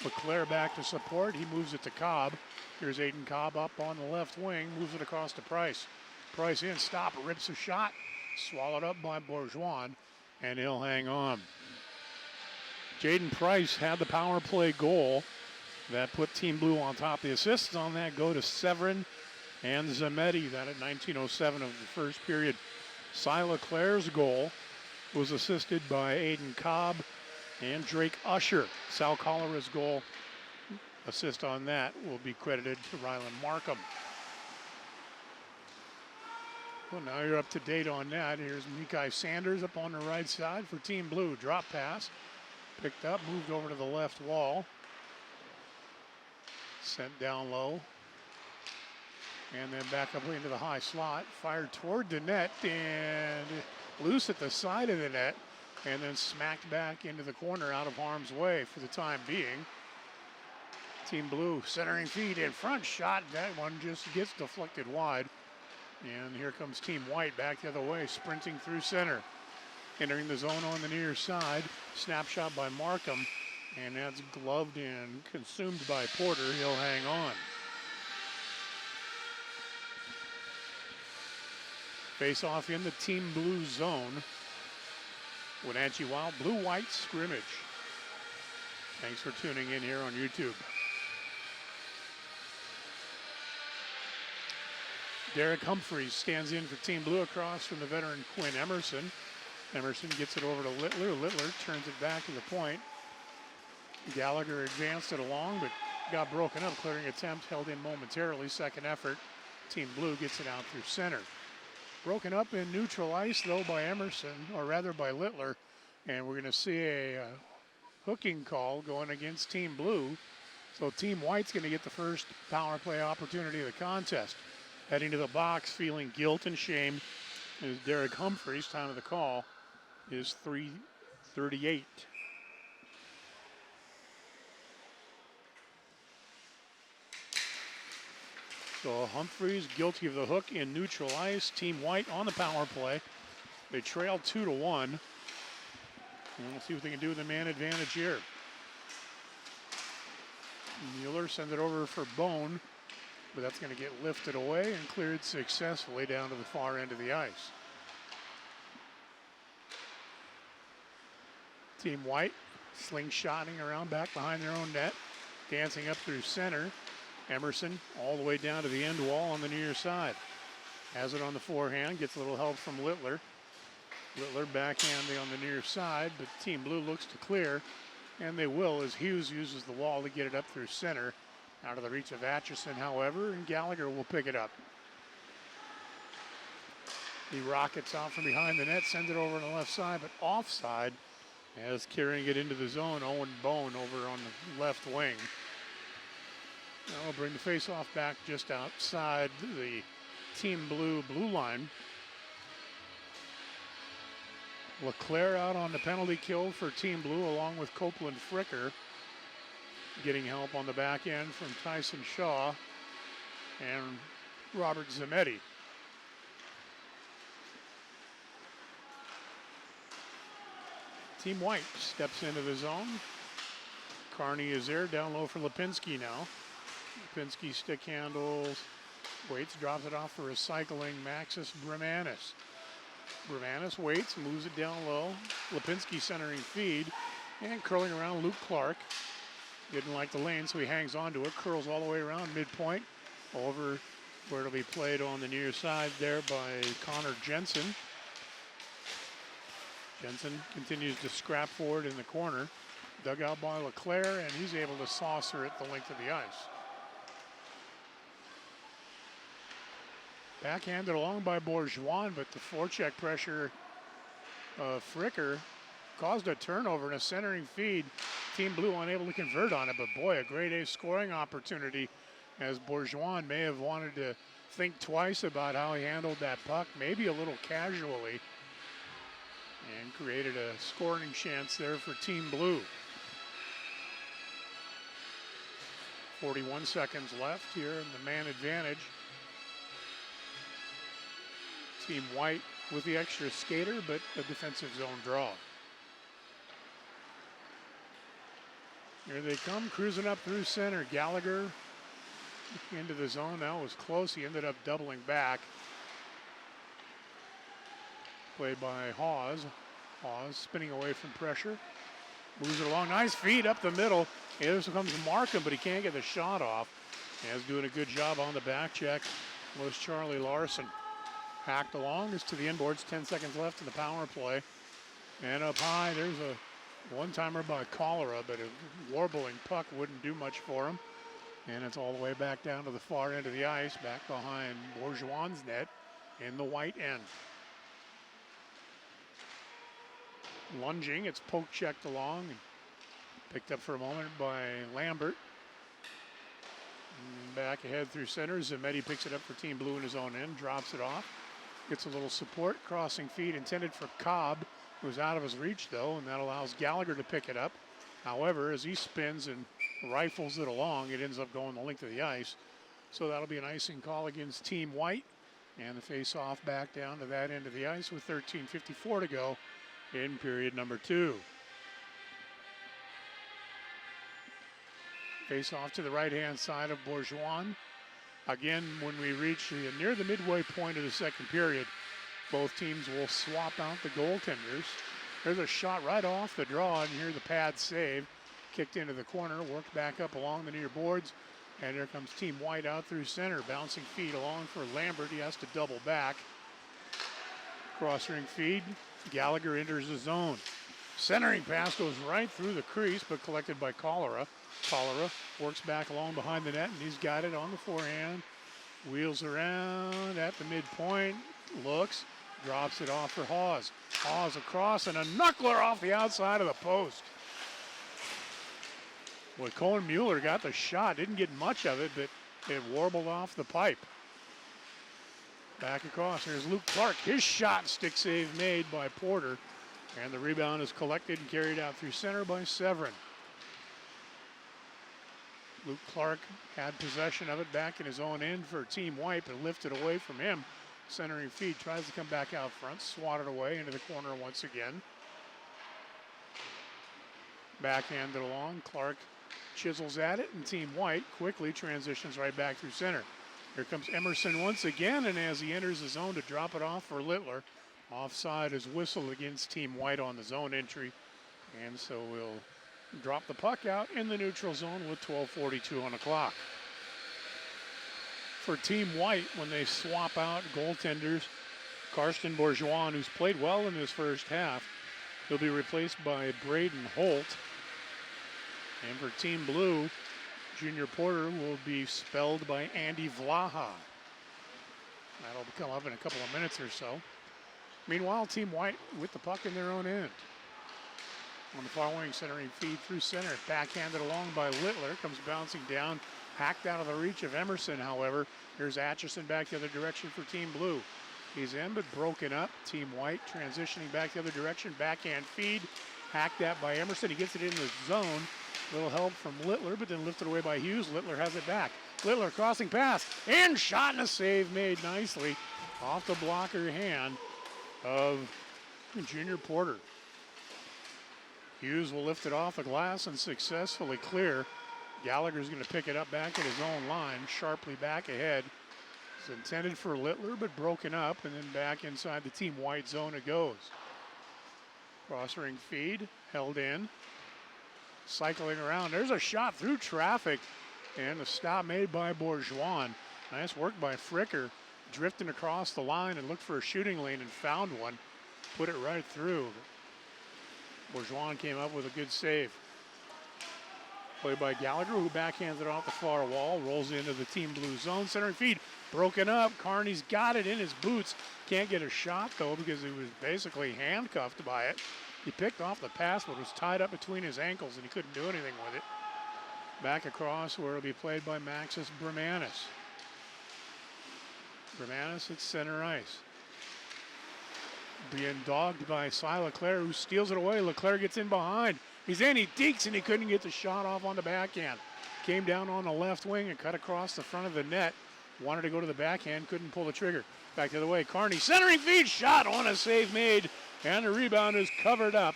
LeClaire back to support. He moves it to Cobb. Here's Aiden Cobb up on the left wing, moves it across to Price. Price in, stop, rips a shot. Swallowed up by Bourgeois, and he'll hang on. Jaden Price had the power play goal that put Team Blue on top. The assists on that go to Severin and Zametti. That at 19:07 of the first period. Cy LeClaire's goal was assisted by Aiden Cobb and Drake Usher. Sal Colera's goal, assist on that, will be credited to Rylan Markham. Well, now you're up to date on that. Here's Mikai Sanders up on the right side for Team Blue. Drop pass, picked up, moved over to the left wall. Sent down low. And then back up into the high slot. Fired toward the net and loose at the side of the net. And then smacked back into the corner out of harm's way for the time being. Team Blue centering feed in front shot. That one just gets deflected wide. And here comes Team White back the other way, sprinting through center. Entering the zone on the near side. Snapshot by Markham. And that's gloved and consumed by Porter. He'll hang on. Face off in the Team Blue zone. Wenatchee Wild, Blue-White Scrimmage. Thanks for tuning in here on YouTube. Derek Humphreys stands in for Team Blue across from the veteran Quinn Emerson. Emerson gets it over to Littler. Littler turns it back to the point. Gallagher advanced it along, but got broken up. Clearing attempt held in momentarily. Second effort. Team Blue gets it out through center. Broken up in neutral ice, though, by Emerson, or rather by Littler. And we're going to see a hooking call going against Team Blue. So Team White's going to get the first power play opportunity of the contest. Heading to the box, feeling guilt and shame, is Derek Humphreys. Time of the call is 3:38. So Humphreys guilty of the hook in neutral ice. Team White on the power play. They trail 2-1. And we'll see what they can do with the man advantage here. Mueller sends it over for Bone, but that's going to get lifted away and cleared successfully down to the far end of the ice. Team White slingshotting around back behind their own net, dancing up through center. Emerson all the way down to the end wall on the near side. Has it on the forehand, gets a little help from Littler. Littler backhanding on the near side, but Team Blue looks to clear, and they will as Hughes uses the wall to get it up through center. Out of the reach of Atchison, however, and Gallagher will pick it up. He rockets out from behind the net, sends it over on the left side, but offside as carrying it into the zone. Owen Bone over on the left wing. Now we'll bring the face-off back just outside the Team Blue line. LeClaire out on the penalty kill for Team Blue along with Copeland Fricker. Getting help on the back end from Tyson Shaw and Robert Zametti. Team White steps into the zone. Carney is there, down low for Lipinski now. Lipinski stick handles, waits, drops it off for recycling Maxis Bremanis. Bremanis waits, moves it down low. Lipinski centering feed, and curling around Luke Clark. Didn't like the lane, so he hangs on to it, curls all the way around midpoint, over where it'll be played on the near side there by Connor Jensen. Jensen continues to scrap forward in the corner. Dug out by LeClaire, and he's able to saucer it the length of the ice. Backhanded along by Bourgeois, but the forecheck pressure of Fricker caused a turnover and a centering feed. Team Blue unable to convert on it, but boy, a grade A scoring opportunity as Bourgeois may have wanted to think twice about how he handled that puck, maybe a little casually, and created a scoring chance there for Team Blue. 41 seconds left here in the man advantage. Team White with the extra skater, but a defensive zone draw. Here they come, cruising up through center. Gallagher into the zone. That was close. He ended up doubling back. Played by Hawes. Hawes spinning away from pressure. Moves it along. Nice feed up the middle. Here comes Markham, but he can't get the shot off. He's doing a good job on the back check was Charlie Larson. Hacked along. It's to the inboards. 10 seconds left in the power play. And up high, there's a one-timer by Cholera, but a warbling puck wouldn't do much for him. And it's all the way back down to the far end of the ice, back behind Bourgeois's net in the white end. Lunging, it's poke checked along and picked up for a moment by Lambert. And back ahead through center. Zametti picks it up for Team Blue in his own end, drops it off. Gets a little support, crossing feed intended for Cobb, who's out of his reach though, and that allows Gallagher to pick it up. However, as he spins and rifles it along, it ends up going the length of the ice. So that'll be an icing call against Team White. And the face-off back down to that end of the ice with 13:54 to go in period number 2. Face-off to the right-hand side of Bourgeois. Again, when we reach near the midway point of the second period, both teams will swap out the goaltenders. There's a shot right off the draw, and here the pad save. Kicked into the corner, worked back up along the near boards, and here comes Team White out through center. Bouncing feed along for Lambert. He has to double back. Cross-ring feed. Gallagher enters the zone. Centering pass goes right through the crease, but collected by Cholera. Cholera works back along behind the net, and he's got it on the forehand. Wheels around at the midpoint. Looks. Drops it off for Hawes. Hawes across, and a knuckler off the outside of the post. Well, Colin Mueller got the shot. Didn't get much of it, but it warbled off the pipe. Back across. There's Luke Clark. His shot, stick save made by Porter. And the rebound is collected and carried out through center by Severin. Luke Clark had possession of it back in his own end for Team White, but lifted away from him. Centering feed, tries to come back out front, swatted away into the corner once again. Backhanded along, Clark chisels at it, and Team White quickly transitions right back through center. Here comes Emerson once again, and as he enters the zone to drop it off for Littler, offside is whistled against Team White on the zone entry, and so we'll drop the puck out in the neutral zone with 12:42 on the clock. For Team White, when they swap out goaltenders, Karsten Bourgeois, who's played well in this first half, he'll be replaced by Braden Holt. And for Team Blue, Junior Porter will be spelled by Andy Vlaha. That'll come up in a couple of minutes or so. Meanwhile, Team White with the puck in their own end. On the far wing, centering feed through center. Backhanded along by Littler. Comes bouncing down. Hacked out of the reach of Emerson, however. Here's Atchison back the other direction for Team Blue. He's in, but broken up. Team White transitioning back the other direction. Backhand feed. Hacked at by Emerson. He gets it in the zone. Little help from Littler, but then lifted away by Hughes. Littler has it back. Littler crossing pass. And shot, and a save made nicely off the blocker hand of Junior Porter. Hughes will lift it off the glass and successfully clear. Gallagher's going to pick it up back at his own line, sharply back ahead. It's intended for Littler, but broken up, and then back inside the Team White zone it goes. Cross-ring feed, held in. Cycling around. There's a shot through traffic, and a stop made by Bourgeois. Nice work by Fricker, drifting across the line and looked for a shooting lane and found one. Put it right through. Bourgeois came up with a good save. Played by Gallagher, who backhands it off the far wall, rolls into the Team Blue zone. Centering feed, broken up. Carney's got it in his boots. Can't get a shot, though, because he was basically handcuffed by it. He picked off the pass, but was tied up between his ankles, and he couldn't do anything with it. Back across, where it'll be played by Maxis Bremanis. Bremanis at center ice. Being dogged by Cy Leclerc, who steals it away. Leclerc gets in behind. He's in, he dekes, and he couldn't get the shot off on the backhand. Came down on the left wing and cut across the front of the net. Wanted to go to the backhand, couldn't pull the trigger. Back the other way, Kearney centering feed shot on a save made, and the rebound is covered up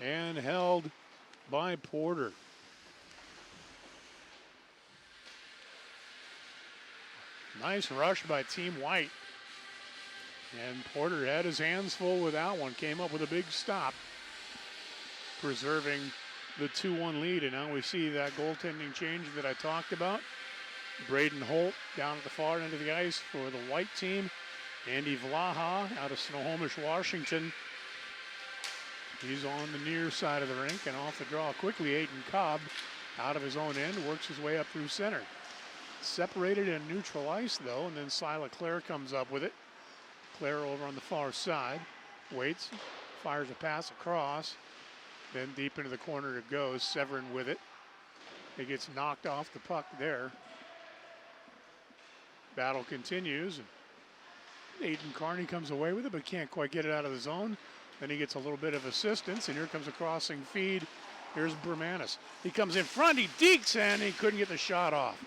and held by Porter. Nice rush by Team White. And Porter had his hands full with that one, came up with a big stop, preserving the 2-1 lead. And now we see that goaltending change that I talked about. Braden Holt down at the far end of the ice for the White team. Andy Vlaha out of Snohomish, Washington. He's on the near side of the rink and off the draw quickly. Aiden Cobb out of his own end, works his way up through center. Separated in neutral ice though, and then Sila Clare comes up with it. Clare over on the far side, waits, fires a pass across, then deep into the corner it goes. Severin with it. It gets knocked off the puck there. Battle continues. Aiden Kearney comes away with it, but can't quite get it out of the zone. Then he gets a little bit of assistance, and here comes a crossing feed. Here's Bermanis. He comes in front, he dekes, and he couldn't get the shot off.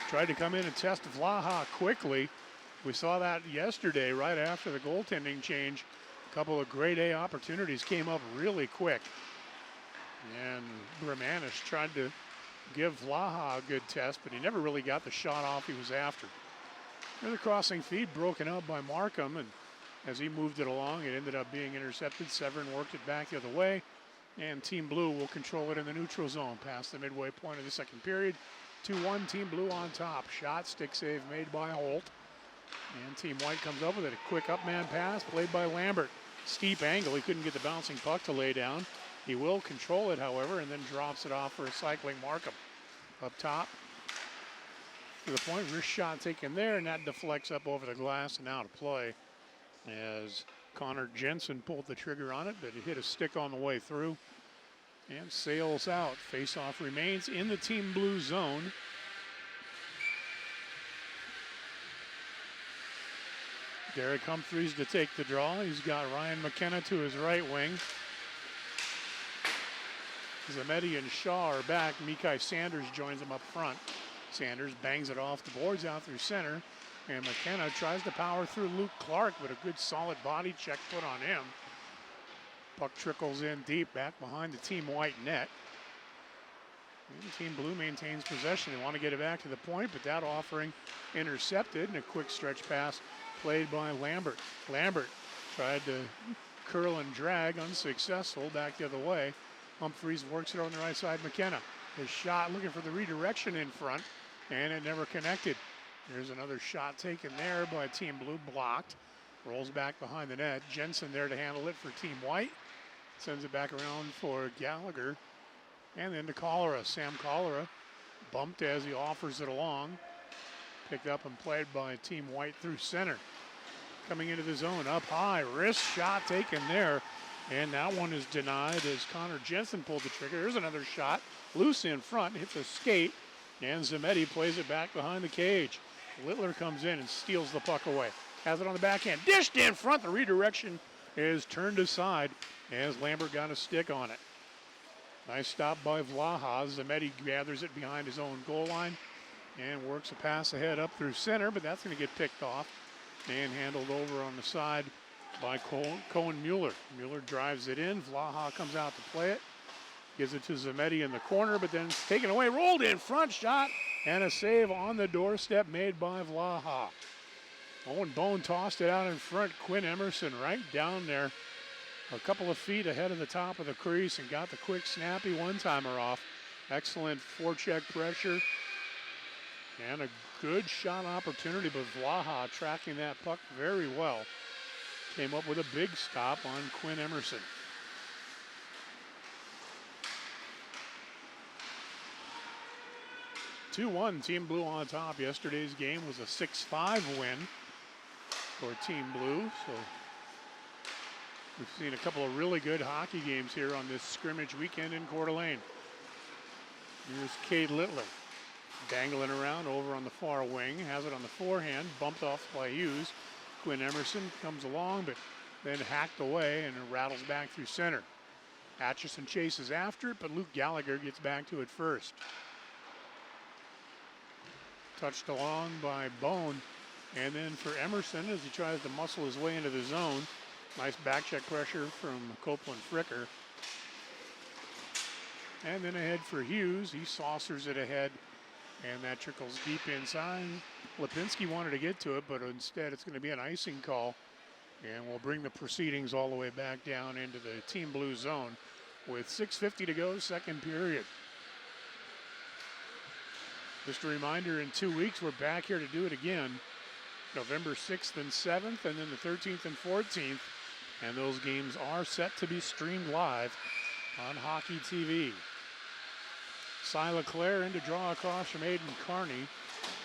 Tried to come in and test Vlaha quickly. We saw that yesterday right after the goaltending change. A couple of grade A opportunities came up really quick. And Bermanis tried to give Vlaha a good test, but he never really got the shot off he was after. Another crossing feed broken up by Markham, and as he moved it along, it ended up being intercepted. Severin worked it back the other way, and Team Blue will control it in the neutral zone past the midway point of the second period. 2-1, Team Blue on top. Shot, stick save made by Holt. And Team White comes up with it. A quick up-man pass played by Lambert. Steep angle, he couldn't get the bouncing puck to lay down. He will control it, however, and then drops it off for a cycling Markham. Up top, to the point, wrist shot taken there, and that deflects up over the glass and out of play as Connor Jensen pulled the trigger on it, but it hit a stick on the way through and sails out. Face-off remains in the Team Blue zone. Derek Humphreys to take the draw. He's got Ryan McKenna to his right wing. Zametti and Shaw are back. Mikai Sanders joins him up front. Sanders bangs it off the boards out through center. And McKenna tries to power through Luke Clark, but a good solid body check put on him. Puck trickles in deep back behind the Team White net. And Team Blue maintains possession. They want to get it back to the point, but that offering intercepted, and a quick stretch pass played by Lambert. Lambert tried to curl and drag, unsuccessful, back the other way. Humphreys works it on the right side. McKenna, his shot looking for the redirection in front, and it never connected. There's another shot taken there by Team Blue, blocked. Rolls back behind the net. Jensen there to handle it for Team White. Sends it back around for Gallagher. And then to Cholera. Sam Cholera bumped as he offers it along. Picked up and played by Team White through center. Coming into the zone, up high. Wrist shot taken there. And that one is denied as Connor Jensen pulled the trigger. There's another shot. Loose in front, hits a skate. And Zametti plays it back behind the cage. Littler comes in and steals the puck away. Has it on the backhand. Dished in front. The redirection is turned aside as Lambert got a stick on it. Nice stop by Vlaha. Zametti gathers it behind his own goal line and works a pass ahead up through center, but that's going to get picked off and handled over on the side by Cohen Mueller. Mueller drives it in. Vlaha comes out to play it. Gives it to Zametti in the corner, but then it's taken away. Rolled in front, shot, and a save on the doorstep made by Vlaha. Owen Bone tossed it out in front. Quinn Emerson right down there, a couple of feet ahead of the top of the crease, and got the quick, snappy one-timer off. Excellent forecheck pressure and a good shot opportunity, but Vlaha tracking that puck very well. Came up with a big stop on Quinn Emerson. (2-1) Team Blue on top. Yesterday's game was a 6-5 win for Team Blue. So we've seen a couple of really good hockey games here on this scrimmage weekend in Coeur d'Alene. Here's Cade Littler dangling around over on the far wing. Has it on the forehand, bumped off by Hughes. Quinn Emerson comes along, but then hacked away and rattles back through center. Atchison chases after it, but Luke Gallagher gets back to it first. touched along by Bone. And then for Emerson, as he tries to muscle his way into the zone, nice back check pressure from Copeland Fricker. And then ahead for Hughes, he saucers it ahead, and that trickles deep inside. Lipinski wanted to get to it, but instead it's going to be an icing call, and we'll bring the proceedings all the way back down into the Team Blue zone with 6:50 to go, second period. Just a reminder, in 2 weeks, we're back here to do it again. November 6th and 7th, and then the 13th and 14th. And those games are set to be streamed live on Hockey TV. Cy LeClaire in to draw across from Aiden Carney.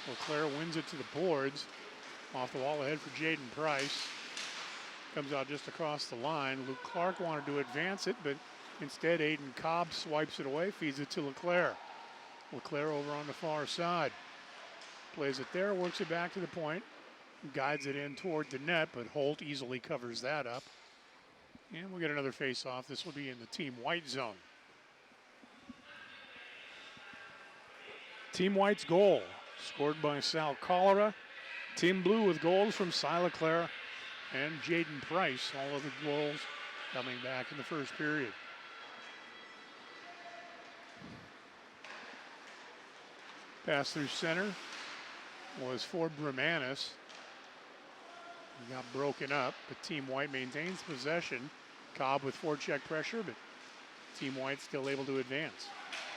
LeClaire wins it to the boards. Off the wall ahead for Jaden Price. Comes out just across the line. Luke Clark wanted to advance it, but instead Aiden Cobb swipes it away, feeds it to LeClaire. LeClaire over on the far side. Plays it there, works it back to the point. Guides it in toward the net, but Holt easily covers that up. And we'll get another face-off. This will be in the Team White zone. Team White's goal, scored by Sal Cholera. Team Blue with goals from Cy LeClaire and Jaden Price. All of the goals coming back in the first period. Pass through center was for Bremanis. He got broken up, but Team White maintains possession. Cobb with forecheck pressure, but Team White still able to advance.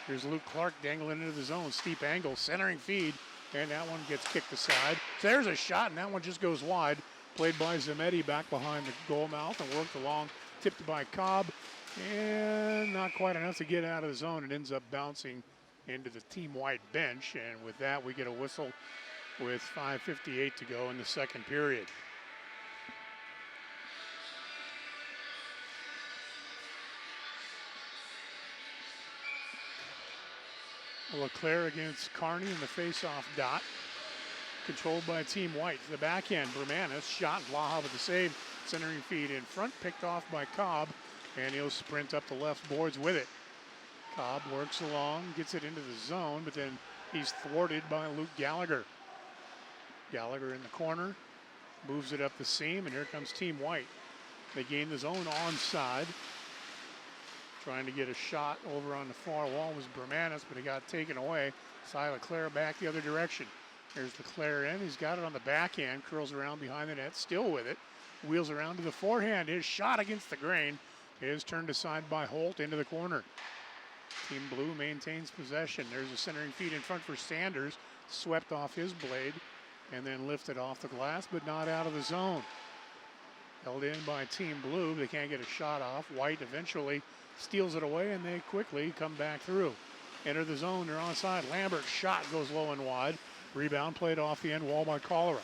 Here's Luke Clark dangling into the zone. Steep angle, centering feed, and that one gets kicked aside. So there's a shot, and that one just goes wide. Played by Zametti back behind the goal mouth and worked along. Tipped by Cobb, and not quite enough to get out of the zone. It ends up bouncing into the Team White bench, and with that, we get a whistle with 5:58 to go in the second period. LeClaire against Carney in the face-off dot. Controlled by Team White. To the backhand, Bremanis shot, Blaha with the save. Centering feed in front, picked off by Cobb, and he'll sprint up the left boards with it. Cobb works along, gets it into the zone, but then he's thwarted by Luke Gallagher. Gallagher in the corner, moves it up the seam, and here comes Team White. They gain the zone onside. Trying to get a shot over on the far wall was Bremanis, but he got taken away. Cy LeClaire back the other direction. There's LeClaire in. He's got it on the backhand, curls around behind the net, still with it. Wheels around to the forehand. His shot against the grain is turned aside by Holt into the corner. Team Blue maintains possession. There's a centering feed in front for Sanders. Swept off his blade and then lifted off the glass, but not out of the zone. Held in by Team Blue. They can't get a shot off. White eventually steals it away, and they quickly come back through. Enter the zone, they're onside. Lambert's shot goes low and wide. Rebound played off the end wall by Cholera.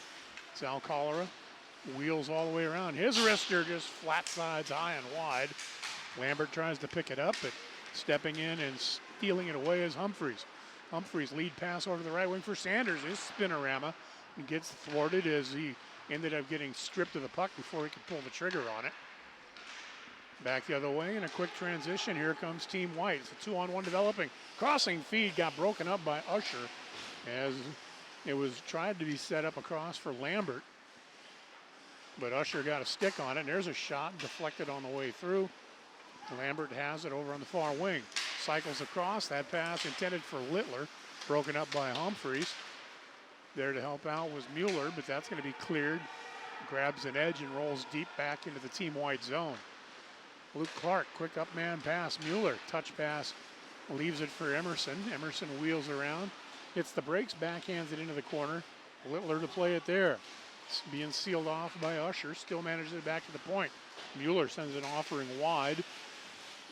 Sal Cholera wheels all the way around. His wrister just flat sides high and wide. Lambert tries to pick it up, but stepping in and stealing it away is Humphreys. Humphreys lead pass over to the right wing for Sanders. His spinorama gets thwarted as he ended up getting stripped of the puck before he could pull the trigger on it. Back the other way in a quick transition. Here comes Team White. It's a 2-on-1 developing. Crossing feed got broken up by Usher as it was tried to be set up across for Lambert. But Usher got a stick on it. And there's a shot deflected on the way through. Lambert has it over on the far wing. Cycles across. That pass intended for Littler. Broken up by Humphreys. There to help out was Mueller, but that's going to be cleared. Grabs an edge and rolls deep back into the Team White zone. Luke Clark, quick up man pass. Mueller, touch pass, leaves it for Emerson. Emerson wheels around, hits the brakes, backhands it into the corner. Littler to play it there. It's being sealed off by Usher, still manages it back to the point. Mueller sends an offering wide.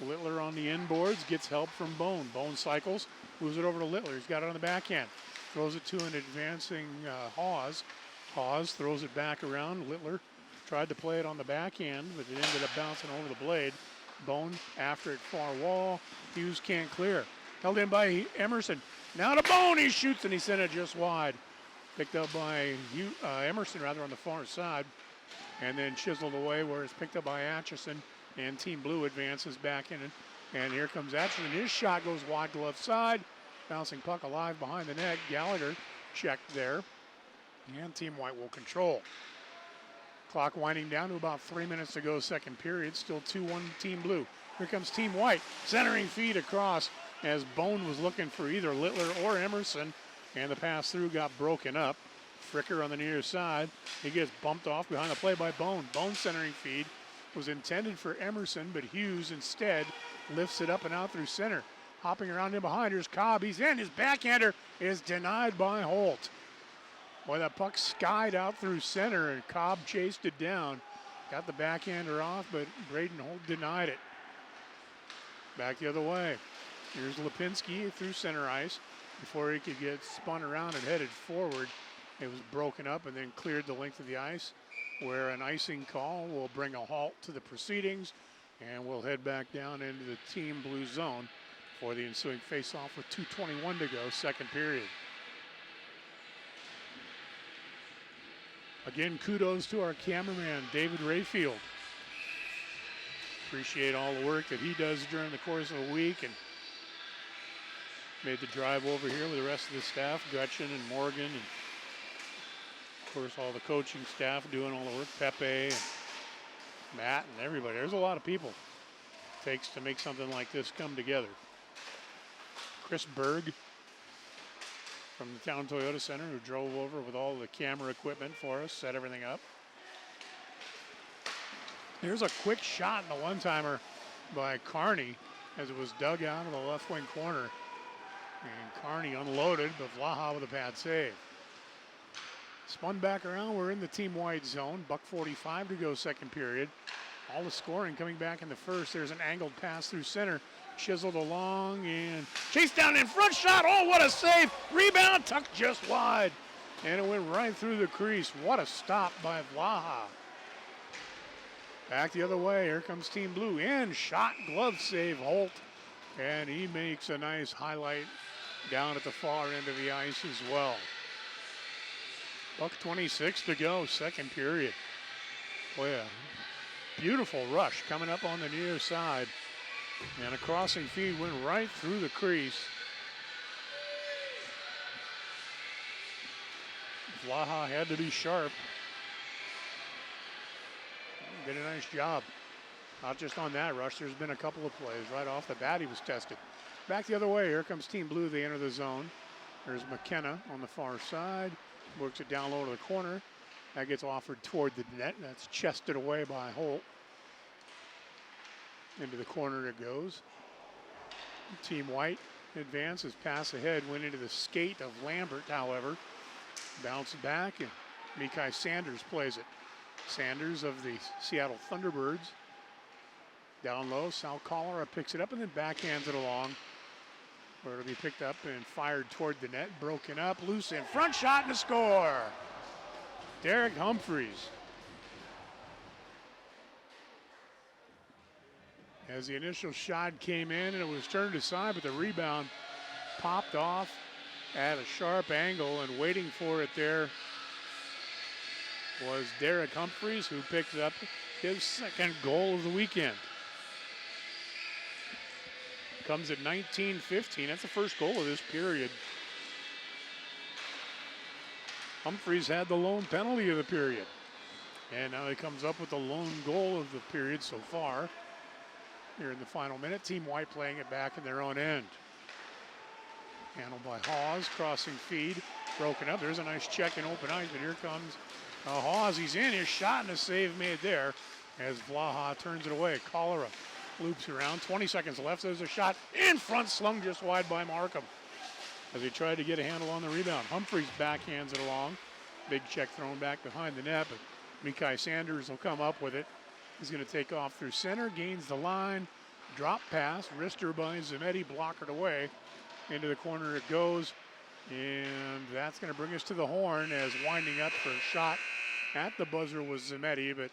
Littler on the inboards, gets help from Bone. Bone cycles, moves it over to Littler. He's got it on the backhand. Throws it to an advancing Hawes. Hawes throws it back around. Littler tried to play it on the backhand, but it ended up bouncing over the blade. Bone after it far wall. Hughes can't clear. Held in by Emerson. Now to Bone. He shoots and he sent it just wide. Picked up by Emerson rather on the far side. And then chiseled away where it's picked up by Atchison. And Team Blue advances back in. And here comes Atchison. His shot goes wide to left side. Bouncing puck alive behind the net. Gallagher check there. And Team White will control. Clock winding down to about 3 minutes to go, second period. Still 2-1 Team Blue. Here comes Team White. Centering feed across as Bone was looking for either Littler or Emerson. And the pass through got broken up. Fricker on the near side. He gets bumped off behind the play by Bone. Bone's centering feed was intended for Emerson, but Hughes instead lifts it up and out through center. Hopping around in behind, here's Cobb. He's in. His backhander is denied by Holt. Boy, that puck skied out through center, and Cobb chased it down. Got the backhander off, but Braden Holt denied it. Back the other way. Here's Lipinski through center ice. Before he could get spun around and headed forward, it was broken up and then cleared the length of the ice, where an icing call will bring a halt to the proceedings, and we'll head back down into the Team Blue zone for the ensuing face-off with 2:21 to go, second period. Again, kudos to our cameraman, David Rayfield. Appreciate all the work that he does during the course of the week, and made the drive over here with the rest of the staff, Gretchen and Morgan, and of course all the coaching staff doing all the work, Pepe and Matt and everybody. There's a lot of people it takes to make something like this come together. Chris Berg from the Town Toyota Center, who drove over with all the camera equipment for us, set everything up. Here's a quick shot in the one-timer by Carney as it was dug out of the left wing corner. And Carney unloaded, but Vlaha with a bad save. Spun back around, we're in the Team White zone. $1:45 to go, second period. All the scoring coming back in the first. There's an angled pass through center. Chiseled along and chased down in front, shot. Oh, what a save. Rebound, tucked just wide. And it went right through the crease. What a stop by Vlaha. Back the other way, here comes Team Blue. In, shot, glove save, Holt. And he makes a nice highlight down at the far end of the ice as well. $1:26 to go, second period. Boy, a beautiful rush coming up on the near side. And a crossing feed went right through the crease. Vlaha had to be sharp. Did a nice job. Not just on that rush, there's been a couple of plays. Right off the bat, he was tested. Back the other way, here comes Team Blue. They enter the zone. There's McKenna on the far side. Works it down low to the corner. That gets offered toward the net. That's chested away by Holt. Into the corner it goes. Team White advances, pass ahead, went into the skate of Lambert, however. Bounced back, and Mikai Sanders plays it. Sanders of the Seattle Thunderbirds. Down low, Sal Cholera picks it up and then backhands it along, where it'll be picked up and fired toward the net. Broken up, loose in front, shot and a score. Derek Humphreys. As the initial shot came in and it was turned aside, but the rebound popped off at a sharp angle, and waiting for it there was Derek Humphreys, who picks up his second goal of the weekend. Comes at 19:15. That's the first goal of this period. Humphreys had the lone penalty of the period. And now he comes up with the lone goal of the period so far. Here in the final minute, Team White playing it back in their own end. Handled by Hawes, crossing feed, broken up. There's a nice check in open ice, but here comes Hawes. He's in, his shot and a save made there as Vlaha turns it away. Cholera loops around, 20 seconds left. There's a shot in front, slung just wide by Markham as he tried to get a handle on the rebound. Humphreys backhands it along. Big check thrown back behind the net, but Mikai Sanders will come up with it. He's going to take off through center, gains the line, drop pass, wrister by Zametti, blockered away. Into the corner it goes, and that's going to bring us to the horn as winding up for a shot at the buzzer was Zametti, but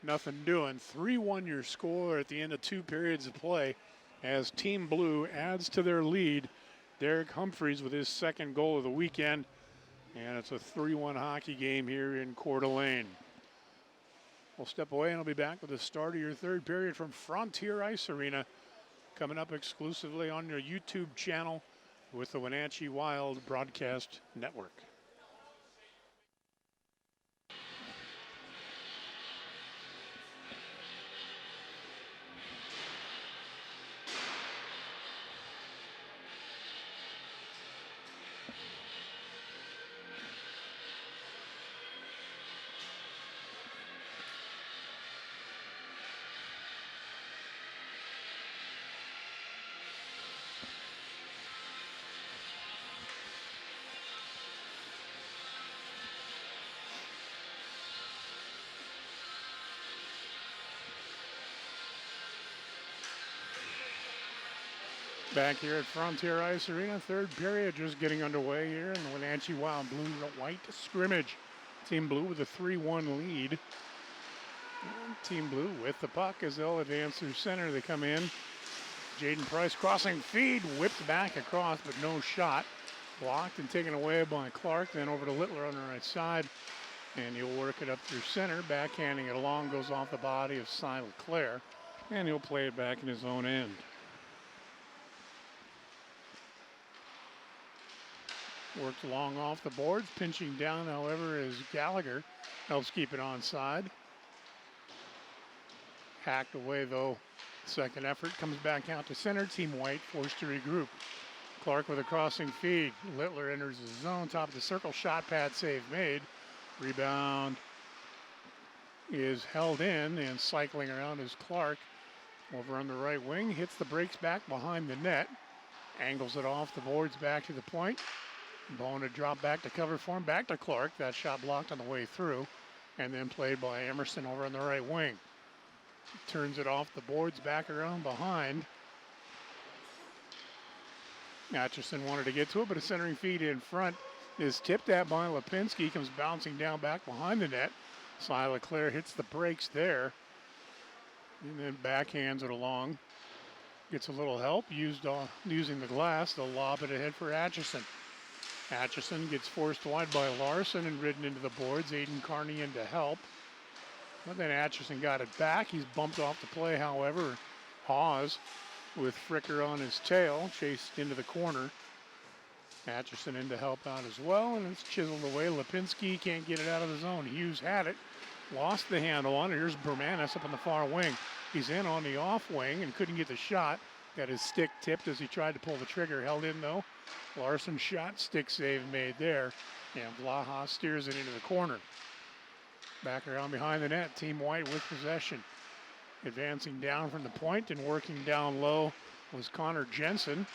nothing doing. 3-1 your score at the end of 2 periods of play as Team Blue adds to their lead. Derek Humphreys with his second goal of the weekend, and it's a 3-1 hockey game here in Coeur d'Alene. We'll step away and I'll be back with the start of your third period from Frontier Ice Arena, coming up exclusively on your YouTube channel with the Wenatchee Wild Broadcast Network. Back here at Frontier Ice Arena, third period just getting underway here in the Wenatchee Wild Blue-White Scrimmage. Team Blue with a 3-1 lead. And Team Blue with the puck as they'll advance through center. They come in. Jaden Price crossing feed, whipped back across, but no shot. Blocked and taken away by Clark, then over to Littler on the right side. And he'll work it up through center, backhanding it along, goes off the body of Cy LeClaire, and he'll play it back in his own end. Worked long off the boards, pinching down, however, as Gallagher helps keep it onside. Hacked away, though. Second effort comes back out to center. Team White forced to regroup. Clark with a crossing feed. Littler enters the zone, top of the circle, shot pad save made. Rebound is held in, and cycling around is Clark over on the right wing. Hits the brakes back behind the net. Angles it off the boards back to the point. Bone to drop back to cover for him, back to Clark. That shot blocked on the way through, and then played by Emerson over on the right wing. Turns it off the boards, back around behind. Atchison wanted to get to it, but a centering feed in front is tipped at by Lipinski. Comes bouncing down back behind the net. Cy LeClaire hits the brakes there, and then backhands it along. Gets a little help, using the glass. They'll lob it ahead for Atchison. Atchison gets forced wide by Larson and ridden into the boards. Aiden Carney in to help. But then Atchison got it back. He's bumped off the play, however. Hawes with Fricker on his tail, chased into the corner. Atchison in to help out as well, and it's chiseled away. Lipinski can't get it out of the zone. Hughes had it, lost the handle on it. Here's Bermanis up on the far wing. He's in on the off wing and couldn't get the shot. Got his stick tipped as he tried to pull the trigger. Held in, though. Larson shot, stick save made there. And Vlaha steers it into the corner. Back around behind the net, Team White with possession. Advancing down from the point and working down low was Connor Jensen.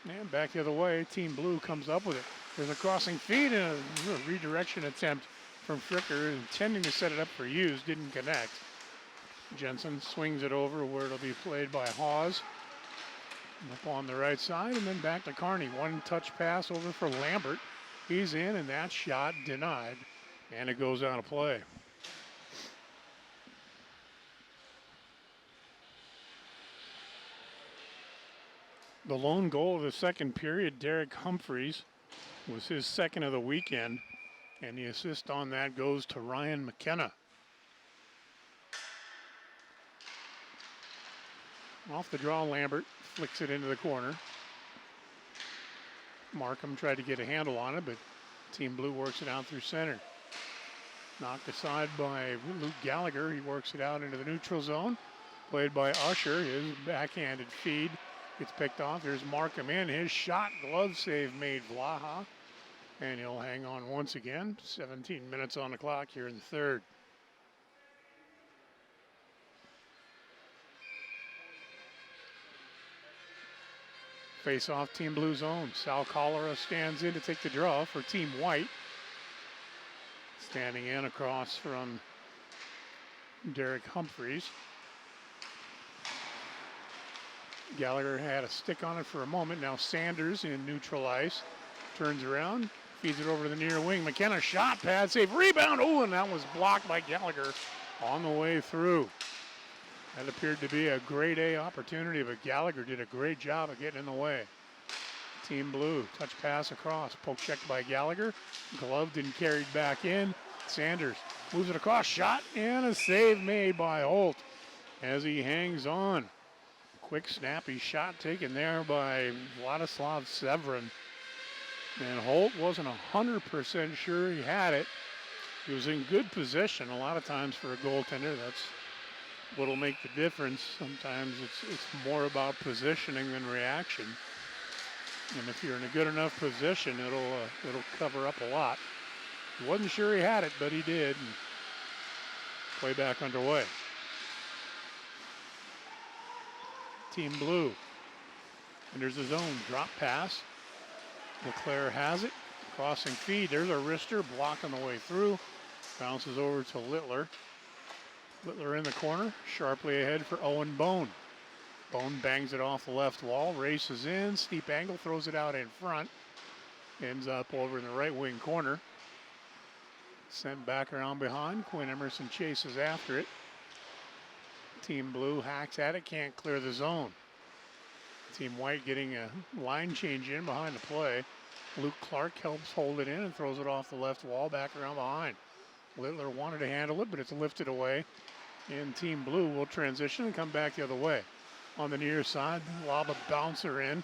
And back the other way, Team Blue comes up with it. There's a crossing feed and a redirection attempt from Fricker, intending to set it up for Hughes, didn't connect. Jensen swings it over where it'll be played by Hawes. Up on the right side, and then back to Carney. One touch pass over for Lambert. He's in, and that shot denied, and it goes out of play. The lone goal of the second period, Derek Humphreys, was his second of the weekend, and the assist on that goes to Ryan McKenna. Off the draw, Lambert flicks it into the corner. Markham tried to get a handle on it, but Team Blue works it out through center. Knocked aside by Luke Gallagher. He works it out into the neutral zone. Played by Usher. His backhanded feed gets picked off. There's Markham in. His shot, glove save made Vlaha. And he'll hang on once again. 17 minutes on the clock here in the third. Face off Team Blue zone. Sal Cholera stands in to take the draw for Team White. Standing in across from Derek Humphreys. Gallagher had a stick on it for a moment. Now Sanders in neutral ice. Turns around, feeds it over to the near wing. McKenna shot, pad save, rebound. Oh, and that was blocked by Gallagher on the way through. That appeared to be a grade A opportunity, but Gallagher did a great job of getting in the way. Team Blue, touch pass across, poke checked by Gallagher, gloved and carried back in. Sanders moves it across, shot, and a save made by Holt as he hangs on. Quick, snappy shot taken there by Vladislav Severin. And Holt wasn't 100% sure he had it. He was in good position. A lot of times for a goaltender, that's what'll make the difference. Sometimes it's more about positioning than reaction. And if you're in a good enough position, it'll cover up a lot. He wasn't sure he had it, but he did. And play back underway. Team Blue enters the zone. Drop pass. LeClaire has it. Crossing feed. There's a wrister blocking the way through. Bounces over to Littler. Littler in the corner. Sharply ahead for Owen Bone. Bone bangs it off the left wall. Races in. Steep angle. Throws it out in front. Ends up over in the right wing corner. Sent back around behind. Quinn Emerson chases after it. Team Blue hacks at it. Can't clear the zone. Team White getting a line change in behind the play. Luke Clark helps hold it in and throws it off the left wall back around behind. Littler wanted to handle it, but it's lifted away. And Team Blue will transition and come back the other way. On the near side, lob a bouncer in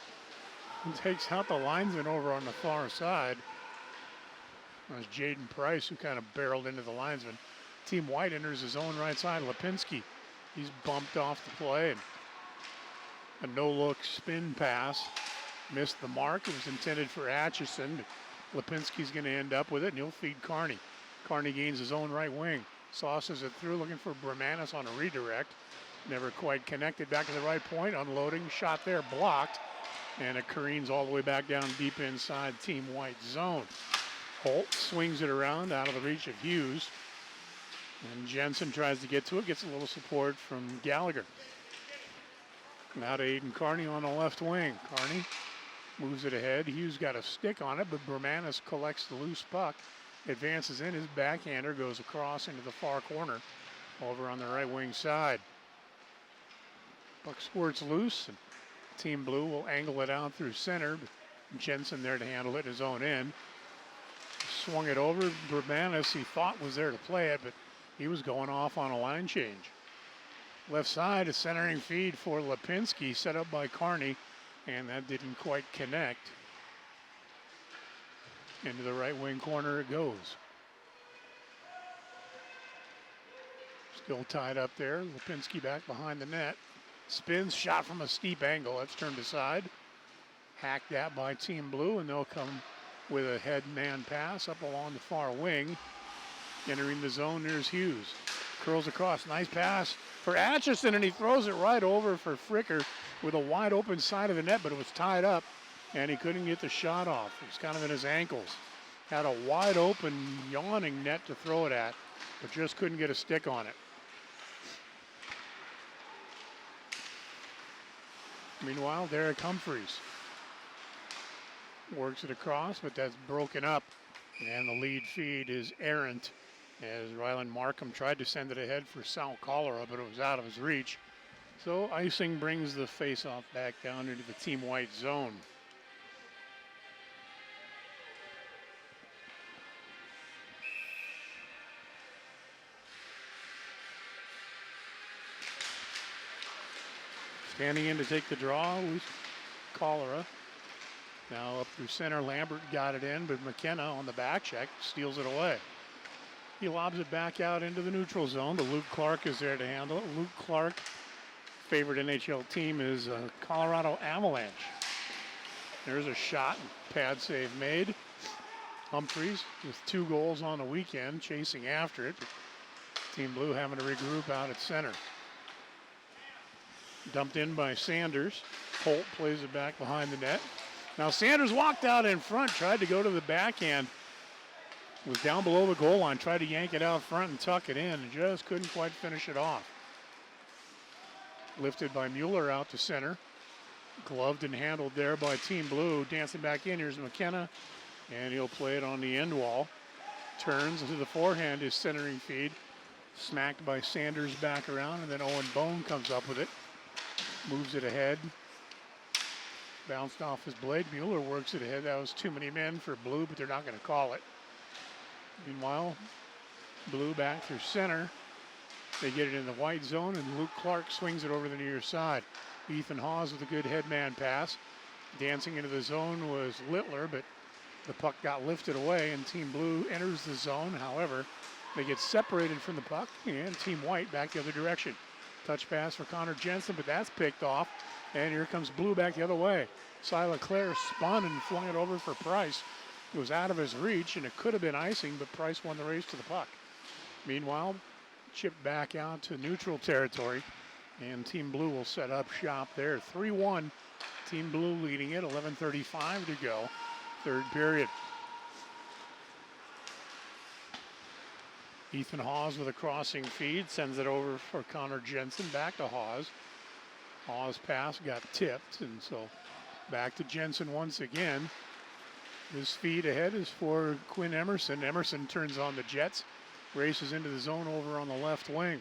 and takes out the linesman over on the far side. That's Jaden Price who kind of barreled into the linesman. Team White enters his own right side. Lipinski, he's bumped off the play. And a no-look spin pass. Missed the mark. It was intended for Atchison. Lipinski's going to end up with it, and he'll feed Carney. Carney gains his own right wing. Sauces it through, looking for Bremanis on a redirect. Never quite connected. Back to the right point. Unloading. Shot there. Blocked. And it careens all the way back down deep inside Team White's zone. Holt swings it around out of the reach of Hughes. And Jensen tries to get to it. Gets a little support from Gallagher. Now to Aiden Carney on the left wing. Carney moves it ahead. Hughes got a stick on it, but Bremanis collects the loose puck. Advances in. His backhander goes across into the far corner over on the right wing side. Puck squirts loose, and Team Blue will angle it out through center. Jensen there to handle it his own end. Swung it over. Bremanis, he thought was there to play it, but he was going off on a line change. Left side, a centering feed for Lipinski, set up by Carney, and that didn't quite connect. Into the right wing corner it goes. Still tied up there. Lipinski back behind the net. Spins, shot from a steep angle. That's turned aside. Hacked at by Team Blue, and they'll come with a head man pass up along the far wing. Entering the zone, there's Hughes. Curls across, nice pass for Atchison, and he throws it right over for Fricker with a wide open side of the net, but it was tied up, and he couldn't get the shot off. It was kind of in his ankles. Had a wide open, yawning net to throw it at, but just couldn't get a stick on it. Meanwhile, Derek Humphreys works it across, but that's broken up, and the lead feed is errant as Rylan Markham tried to send it ahead for Sal Cholera, but it was out of his reach. So icing brings the faceoff back down into the Team White zone. Standing in to take the draw was Cholera. Now up through center, Lambert got it in, but McKenna on the back check steals it away. He lobs it back out into the neutral zone, but Luke Clark is there to handle it. Luke Clark, favorite NHL team is Colorado Avalanche. There's a shot, pad save made. Humphreys with 2 goals on the weekend, chasing after it. Team Blue having to regroup out at center. Dumped in by Sanders. Holt plays it back behind the net. Now Sanders walked out in front, tried to go to the backhand. Was down below the goal line, tried to yank it out front and tuck it in, and just couldn't quite finish it off. Lifted by Mueller out to center. Gloved and handled there by Team Blue. Dancing back in, here's McKenna, and he'll play it on the end wall. Turns to the forehand, his centering feed. Smacked by Sanders back around, and then Owen Bone comes up with it. Moves it ahead. Bounced off his blade. Mueller works it ahead. That was too many men for Blue, but they're not going to call it. Meanwhile, Blue back through center. They get it in the white zone, and Luke Clark swings it over the near side. Ethan Hawes with a good headman pass. Dancing into the zone was Littler, but the puck got lifted away and Team Blue enters the zone. However, they get separated from the puck and Team White back the other direction. Touch pass for Connor Jensen, but that's picked off. And here comes Blue back the other way. Cy Leclerc spun and flung it over for Price. It was out of his reach and it could have been icing, but Price won the race to the puck. Meanwhile, chipped back out to neutral territory and Team Blue will set up shop there. 3-1, Team Blue leading it, 11:35 to go, third period. Ethan Hawes with a crossing feed, sends it over for Connor Jensen, back to Hawes. Hawes' pass got tipped, and so back to Jensen once again. His feed ahead is for Quinn Emerson. Emerson turns on the Jets, races into the zone over on the left wing.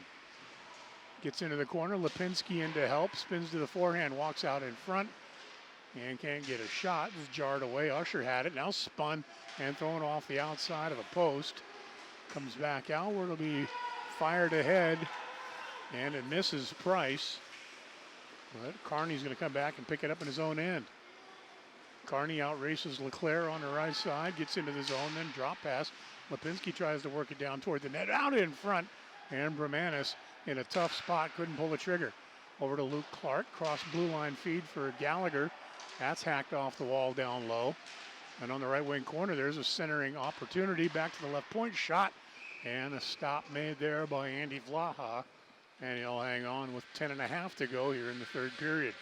Gets into the corner, Lipinski in to help, spins to the forehand, walks out in front, and can't get a shot. It's jarred away. Usher had it, now spun and thrown off the outside of a post. Comes back out where it'll be fired ahead, and it misses Price. But Carney's going to come back and pick it up in his own end. Carney out races Leclerc on the right side, gets into the zone, then drop pass. Lipinski tries to work it down toward the net, out in front, and Bremanis in a tough spot, couldn't pull the trigger. Over to Luke Clark, cross blue line feed for Gallagher. That's hacked off the wall down low. And on the right wing corner, there's a centering opportunity. Back to the left point, shot, and a stop made there by Andy Vlaha. And he'll hang on with 10.5 to go here in the third period.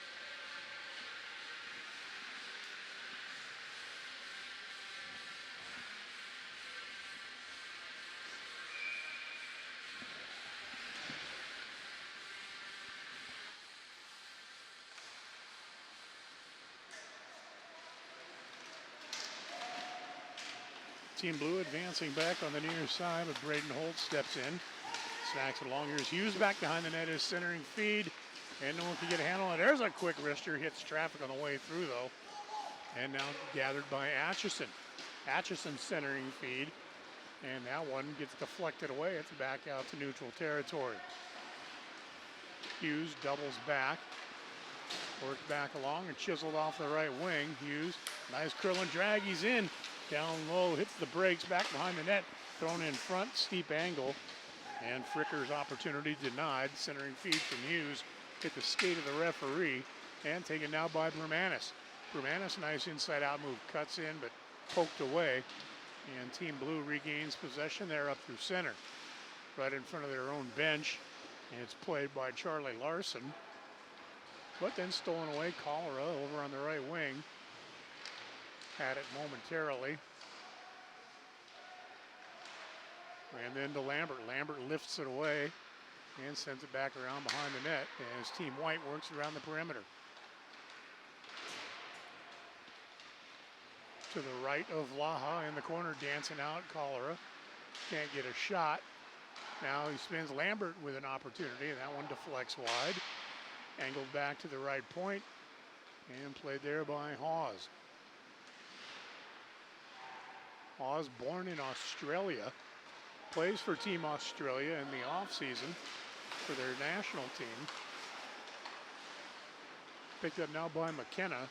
Team Blue advancing back on the near side, but Braden Holt steps in. Snacks it along. Here's Hughes back behind the net, is centering feed, and no one can get a handle on it. There's a quick wrister, hits traffic on the way through though, and now gathered by Atchison. Atchison centering feed, and that one gets deflected away. It's back out to neutral territory. Hughes doubles back, worked back along and chiseled off the right wing. Hughes, nice curl and drag, he's in. Down low, hits the brakes, back behind the net, thrown in front, steep angle. And Fricker's opportunity denied. Centering feed from Hughes, hit the skate of the referee, and taken now by Bremanis. Bremanis, nice inside out move, cuts in, but poked away. And Team Blue regains possession there up through center, right in front of their own bench. And it's played by Charlie Larson, but then stolen away. Cholera over on the right wing. Had it momentarily. And then to Lambert. Lambert lifts it away and sends it back around behind the net as Team White works around the perimeter. To the right of Laha in the corner, dancing out. Cholera can't get a shot. Now he spins Lambert with an opportunity, and that one deflects wide. Angled back to the right point and played there by Hawes. Hawes, born in Australia, plays for Team Australia in the offseason for their national team. Picked up now by McKenna,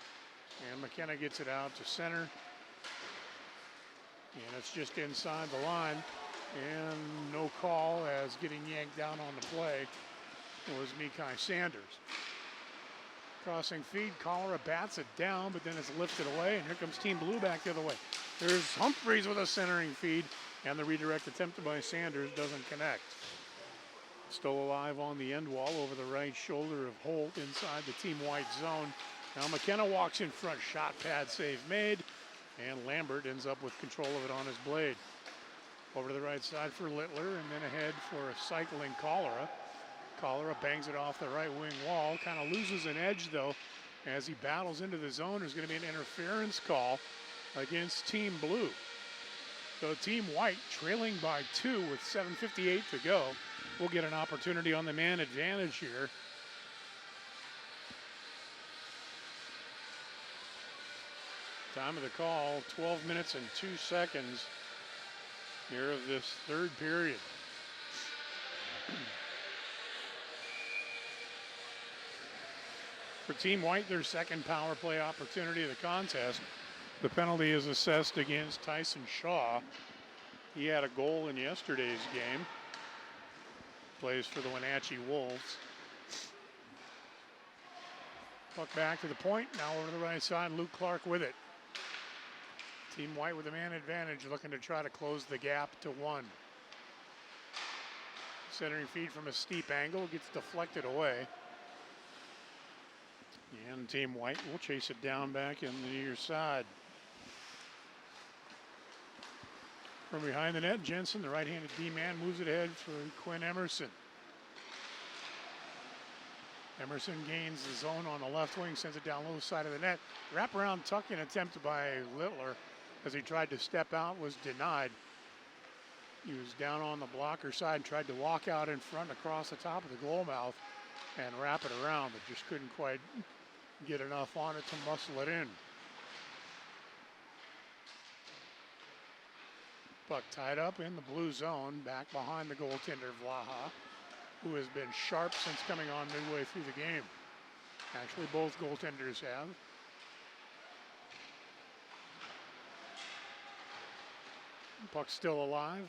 and McKenna gets it out to center. And it's just inside the line, and no call as getting yanked down on the play was Mikai Sanders. Crossing feed, Cholera bats it down, but then it's lifted away, and here comes Team Blue back the other way. There's Humphreys with a centering feed, and the redirect attempted by Sanders doesn't connect. Still alive on the end wall over the right shoulder of Holt inside the Team White zone. Now McKenna walks in front, shot pad save made, and Lambert ends up with control of it on his blade. Over to the right side for Littler, and then ahead for a cycling Cholera. Cholera bangs it off the right wing wall, kind of loses an edge though. As he battles into the zone, there's going to be an interference call against Team Blue. So Team White trailing by 2 with 7:58 to go. We'll get an opportunity on the man advantage here. Time of the call, 12 minutes and 2 seconds here of this third period. For Team White, their second power play opportunity of the contest. The penalty is assessed against Tyson Shaw. He had a goal in yesterday's game. Plays for the Wenatchee Wolves. Puck back to the point. Now over to the right side. Luke Clark with it. Team White with a man advantage, looking to try to close the gap to 1. Centering feed from a steep angle, gets deflected away. And Team White will chase it down back in the near side. From behind the net, Jensen, the right-handed D-man, moves it ahead for Quinn Emerson. Emerson gains the zone on the left wing, sends it down low side of the net. Wraparound tuck-in attempt by Littler as he tried to step out, was denied. He was down on the blocker side, tried to walk out in front across the top of the goal mouth and wrap it around, but just couldn't quite get enough on it to muscle it in. Puck tied up in the blue zone, back behind the goaltender Vlaha, who has been sharp since coming on midway through the game. Actually, both goaltenders have. Puck still alive.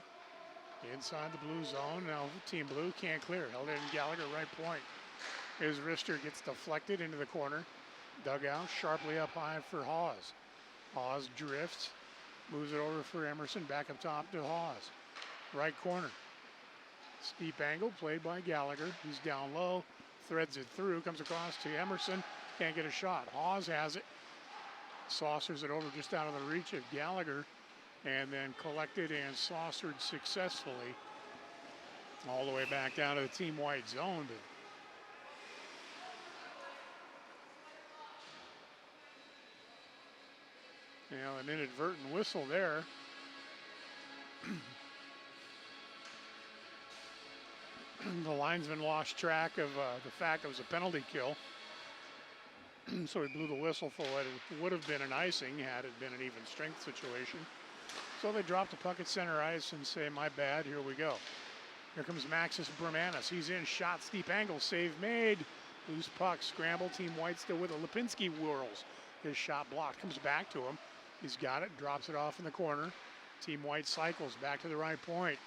Inside the blue zone. Now Team Blue can't clear. Held in Gallagher, right point. His wrister gets deflected into the corner. Dug out sharply up high for Hawes. Hawes drifts. Moves it over for Emerson. Back up top to Hawes. Right corner. Steep angle played by Gallagher. He's down low. Threads it through. Comes across to Emerson. Can't get a shot. Hawes has it. Saucers it over just out of the reach of Gallagher. And then collected and saucered successfully all the way back down to the Team White zone. You know, an inadvertent whistle there. The linesman lost track of the fact it was a penalty kill. So he blew the whistle for what it would have been an icing had it been an even strength situation. So they drop the puck at center ice and say, my bad, here we go. Here comes Maxis Bramanis. He's in, shot, steep angle, save made. Loose puck, scramble, Team White still with it. Lipinski whirls. His shot blocked, comes back to him. He's got it, drops it off in the corner. Team White cycles back to the right point.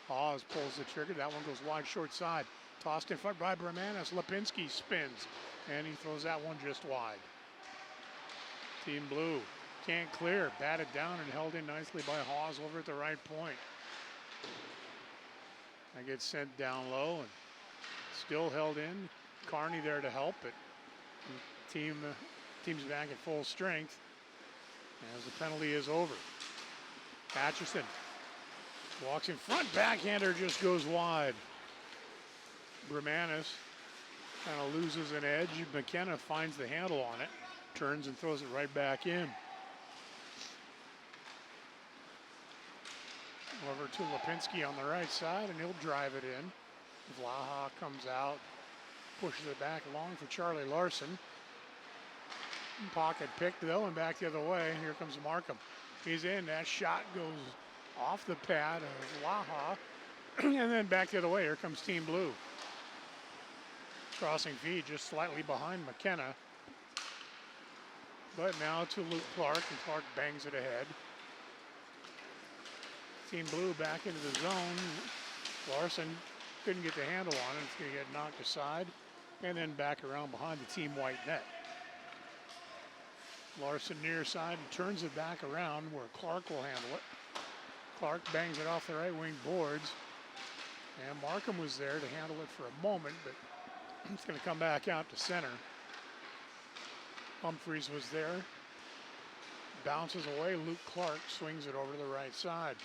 Hawes pulls the trigger. That one goes wide, short side. Tossed in front by Bramanis. Lipinski spins, and he throws that one just wide. Team Blue can't clear, batted down and held in nicely by Hawes over at the right point. I get sent down low and still held in. Carney there to help it. Team's back at full strength as the penalty is over. Atchison walks in front, backhander just goes wide. Bramanis kind of loses an edge. McKenna finds the handle on it, turns and throws it right back in. Over to Lipinski on the right side, and he'll drive it in. Vlaha comes out, pushes it back along for Charlie Larson. Pocket picked though, and back the other way. Here comes Markham. He's in. That shot goes off the pad of Vlaha, and then back the other way. Here comes Team Blue. Crossing feed just slightly behind McKenna. But now to Luke Clark, and Clark bangs it ahead. Team Blue back into the zone. Larson couldn't get the handle on it. It's going to get knocked aside. And then back around behind the Team White net. Larson near side and turns it back around where Clark will handle it. Clark bangs it off the right wing boards. And Markham was there to handle it for a moment, but it's going to come back out to center. Humphreys was there. Bounces away. Luke Clark swings it over to the right side.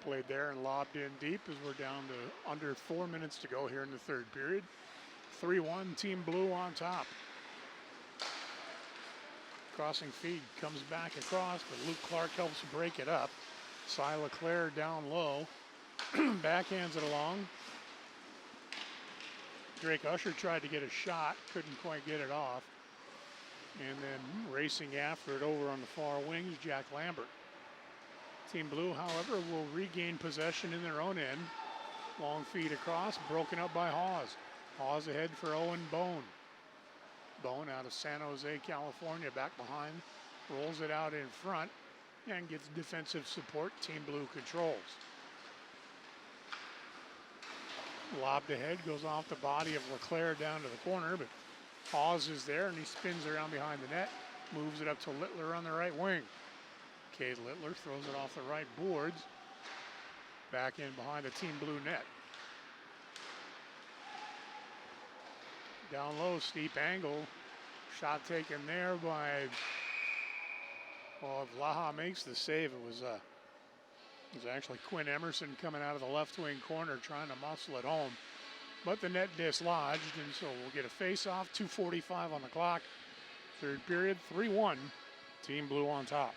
Played there and lobbed in deep as we're down to under 4 minutes to go here in the third period. 3-1, Team Blue on top. Crossing feed comes back across, but Luke Clark helps break it up. Cy LeClaire down low. Backhands it along. Drake Usher tried to get a shot, couldn't quite get it off. And then racing after it over on the far wings, Jack Lambert. Team Blue, however, will regain possession in their own end. Long feed across, broken up by Hawes. Hawes ahead for Owen Bone. Bone out of San Jose, California, back behind, rolls it out in front, and gets defensive support. Team Blue controls. Lobbed ahead, goes off the body of LeClaire down to the corner, but Hawes is there, and he spins around behind the net, moves it up to Littler on the right wing. Cade Littler throws it off the right boards, back in behind the Team Blue net. Down low, steep angle. Shot taken there by, well, if Laha makes the save, it was actually Quinn Emerson coming out of the left wing corner trying to muscle it home. But the net dislodged, and so we'll get a face-off, 2:45 on the clock. Third period, 3-1, Team Blue on top.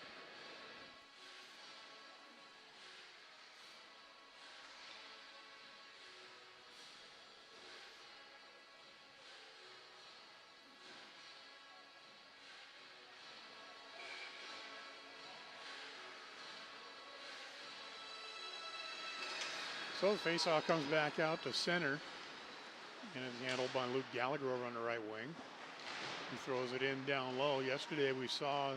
So the faceoff comes back out to center, and is handled by Luke Gallagher over on the right wing. He throws it in down low. Yesterday we saw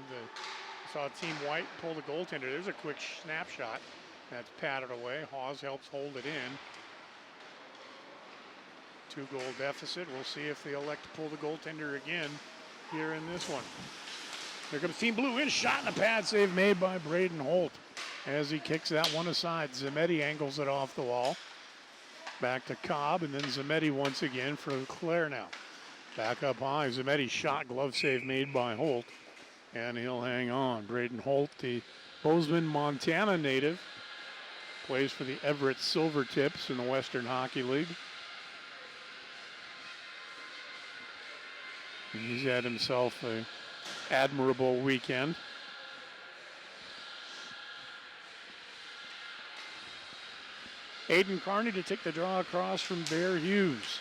Team White pull the goaltender. There's a quick snapshot that's patted away. Hawes helps hold it in. 2-goal deficit. We'll see if they elect to pull the goaltender again here in this one. Here comes Team Blue in, shot in the pad, save made by Braden Holt. As he kicks that one aside, Zametti angles it off the wall. Back to Cobb, and then Zametti once again for Claire now. Back up high, Zametti shot, glove save made by Holt, and he'll hang on. Braden Holt, the Bozeman, Montana native, plays for the Everett Silvertips in the Western Hockey League. And he's had himself an admirable weekend. Aiden Carney to take the draw across from Bear Hughes.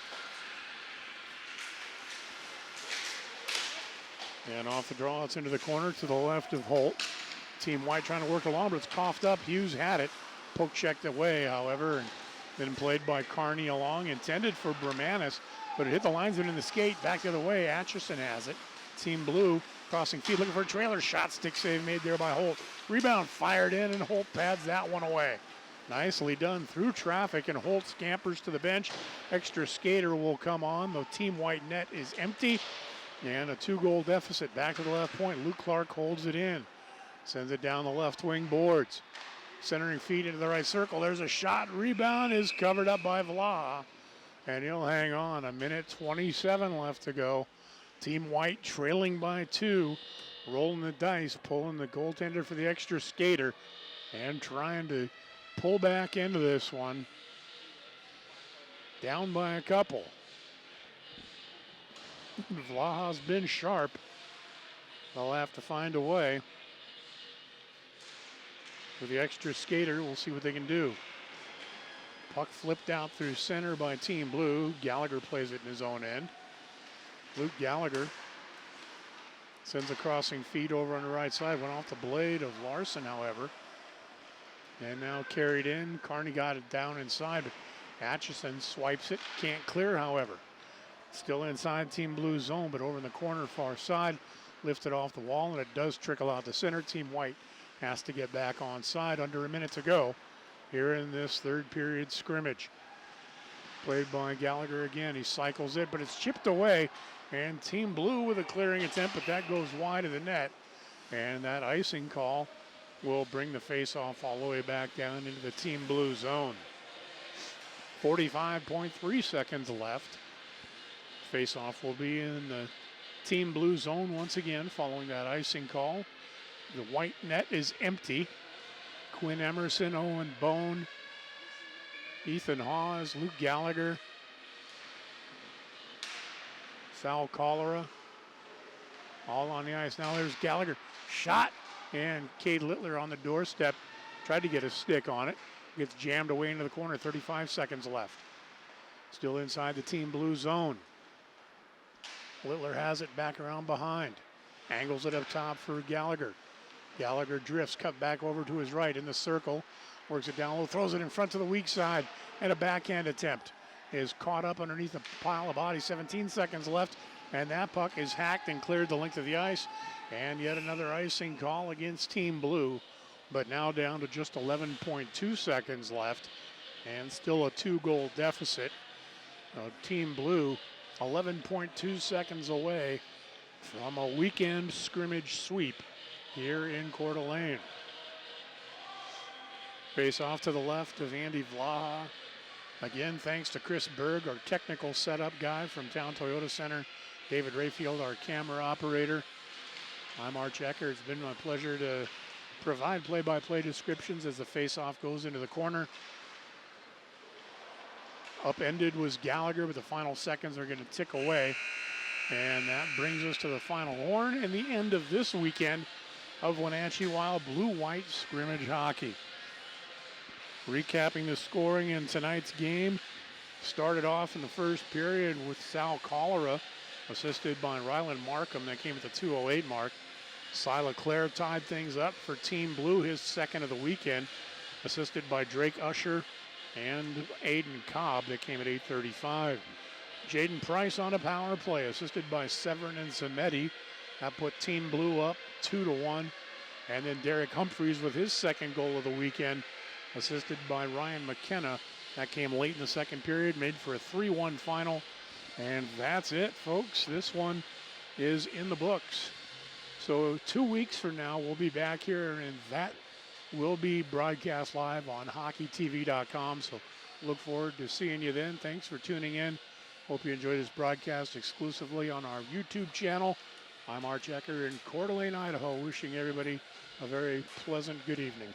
And off the draw, it's into the corner to the left of Holt. Team White trying to work along, but it's coughed up. Hughes had it. Poke checked away, however, and then played by Carney along. Intended for Bramanis, but it hit the linesman in the skate. Back the other way, Atchison has it. Team Blue crossing feet, looking for a trailer shot. Stick save made there by Holt. Rebound fired in, and Holt pads that one away. Nicely done through traffic, and Holt scampers to the bench. Extra skater will come on. The Team White net is empty, and a 2-goal deficit. Back to the left point. Luke Clark holds it in. Sends it down the left wing boards. Centering feet into the right circle. There's a shot. Rebound is covered up by Vlaha, and he'll hang on. 1:27 left to go. Team White trailing by 2. Rolling the dice, pulling the goaltender for the extra skater, and trying to pull back into this one. Down by a couple. Vlaha's been sharp. They'll have to find a way. For the extra skater, we'll see what they can do. Puck flipped out through center by Team Blue. Gallagher plays it in his own end. Luke Gallagher sends a crossing feed over on the right side. Went off the blade of Larson, however. And now carried in. Carney got it down inside, but Atchison swipes it. Can't clear, however. Still inside Team Blue zone, but over in the corner far side. Lifted off the wall, and it does trickle out to center. Team White has to get back on side. Under a minute to go here in this third period scrimmage. Played by Gallagher again. He cycles it, but it's chipped away. And Team Blue with a clearing attempt, but that goes wide of the net. And that icing call will bring the face-off all the way back down into the Team Blue zone. 45.3 seconds left. Face-off will be in the Team Blue zone once again following that icing call. The white net is empty. Quinn Emerson, Owen Bone, Ethan Hawes, Luke Gallagher, Sal Cholera, all on the ice. Now there's Gallagher. Shot, and Cade Littler on the doorstep. Tried to get a stick on it. Gets jammed away into the corner. 35 seconds left. Still inside the Team Blue zone. Littler has it back around behind. Angles it up top for Gallagher. Gallagher drifts, cut back over to his right in the circle. Works it down low, throws it in front to the weak side, and a backhand attempt is caught up underneath a pile of bodies. 17 seconds left, and that puck is hacked and cleared the length of the ice. And yet another icing call against Team Blue, but now down to just 11.2 seconds left, and still a 2-goal deficit. Team Blue 11.2 seconds away from a weekend scrimmage sweep here in Coeur d'Alene. Face off to the left of Andy Vlaha. Again, thanks to Chris Berg, our technical setup guy from Town Toyota Center. David Rayfield, our camera operator. I'm Arch Ecker. It's been my pleasure to provide play-by-play descriptions as the face-off goes into the corner. Upended was Gallagher, but the final seconds are going to tick away. And that brings us to the final horn and the end of this weekend of Wenatchee Wild Blue-White Scrimmage Hockey. Recapping the scoring in tonight's game, started off in the first period with Sal Cholera, assisted by Ryland Markham. That came at the 2:08 mark. Cy LeClaire tied things up for Team Blue, his second of the weekend, assisted by Drake Usher and Aiden Cobb. That came at 8:35. Jaden Price on a power play, assisted by Severin and Zametti. That put Team Blue up 2-1. And then Derek Humphreys with his second goal of the weekend, assisted by Ryan McKenna. That came late in the second period, made for a 3-1 final. And that's it, folks. This one is in the books. So 2 weeks from now, we'll be back here, and that will be broadcast live on hockeytv.com. So look forward to seeing you then. Thanks for tuning in. Hope you enjoyed this broadcast exclusively on our YouTube channel. I'm Arch Ecker in Coeur d'Alene, Idaho, wishing everybody a very pleasant good evening.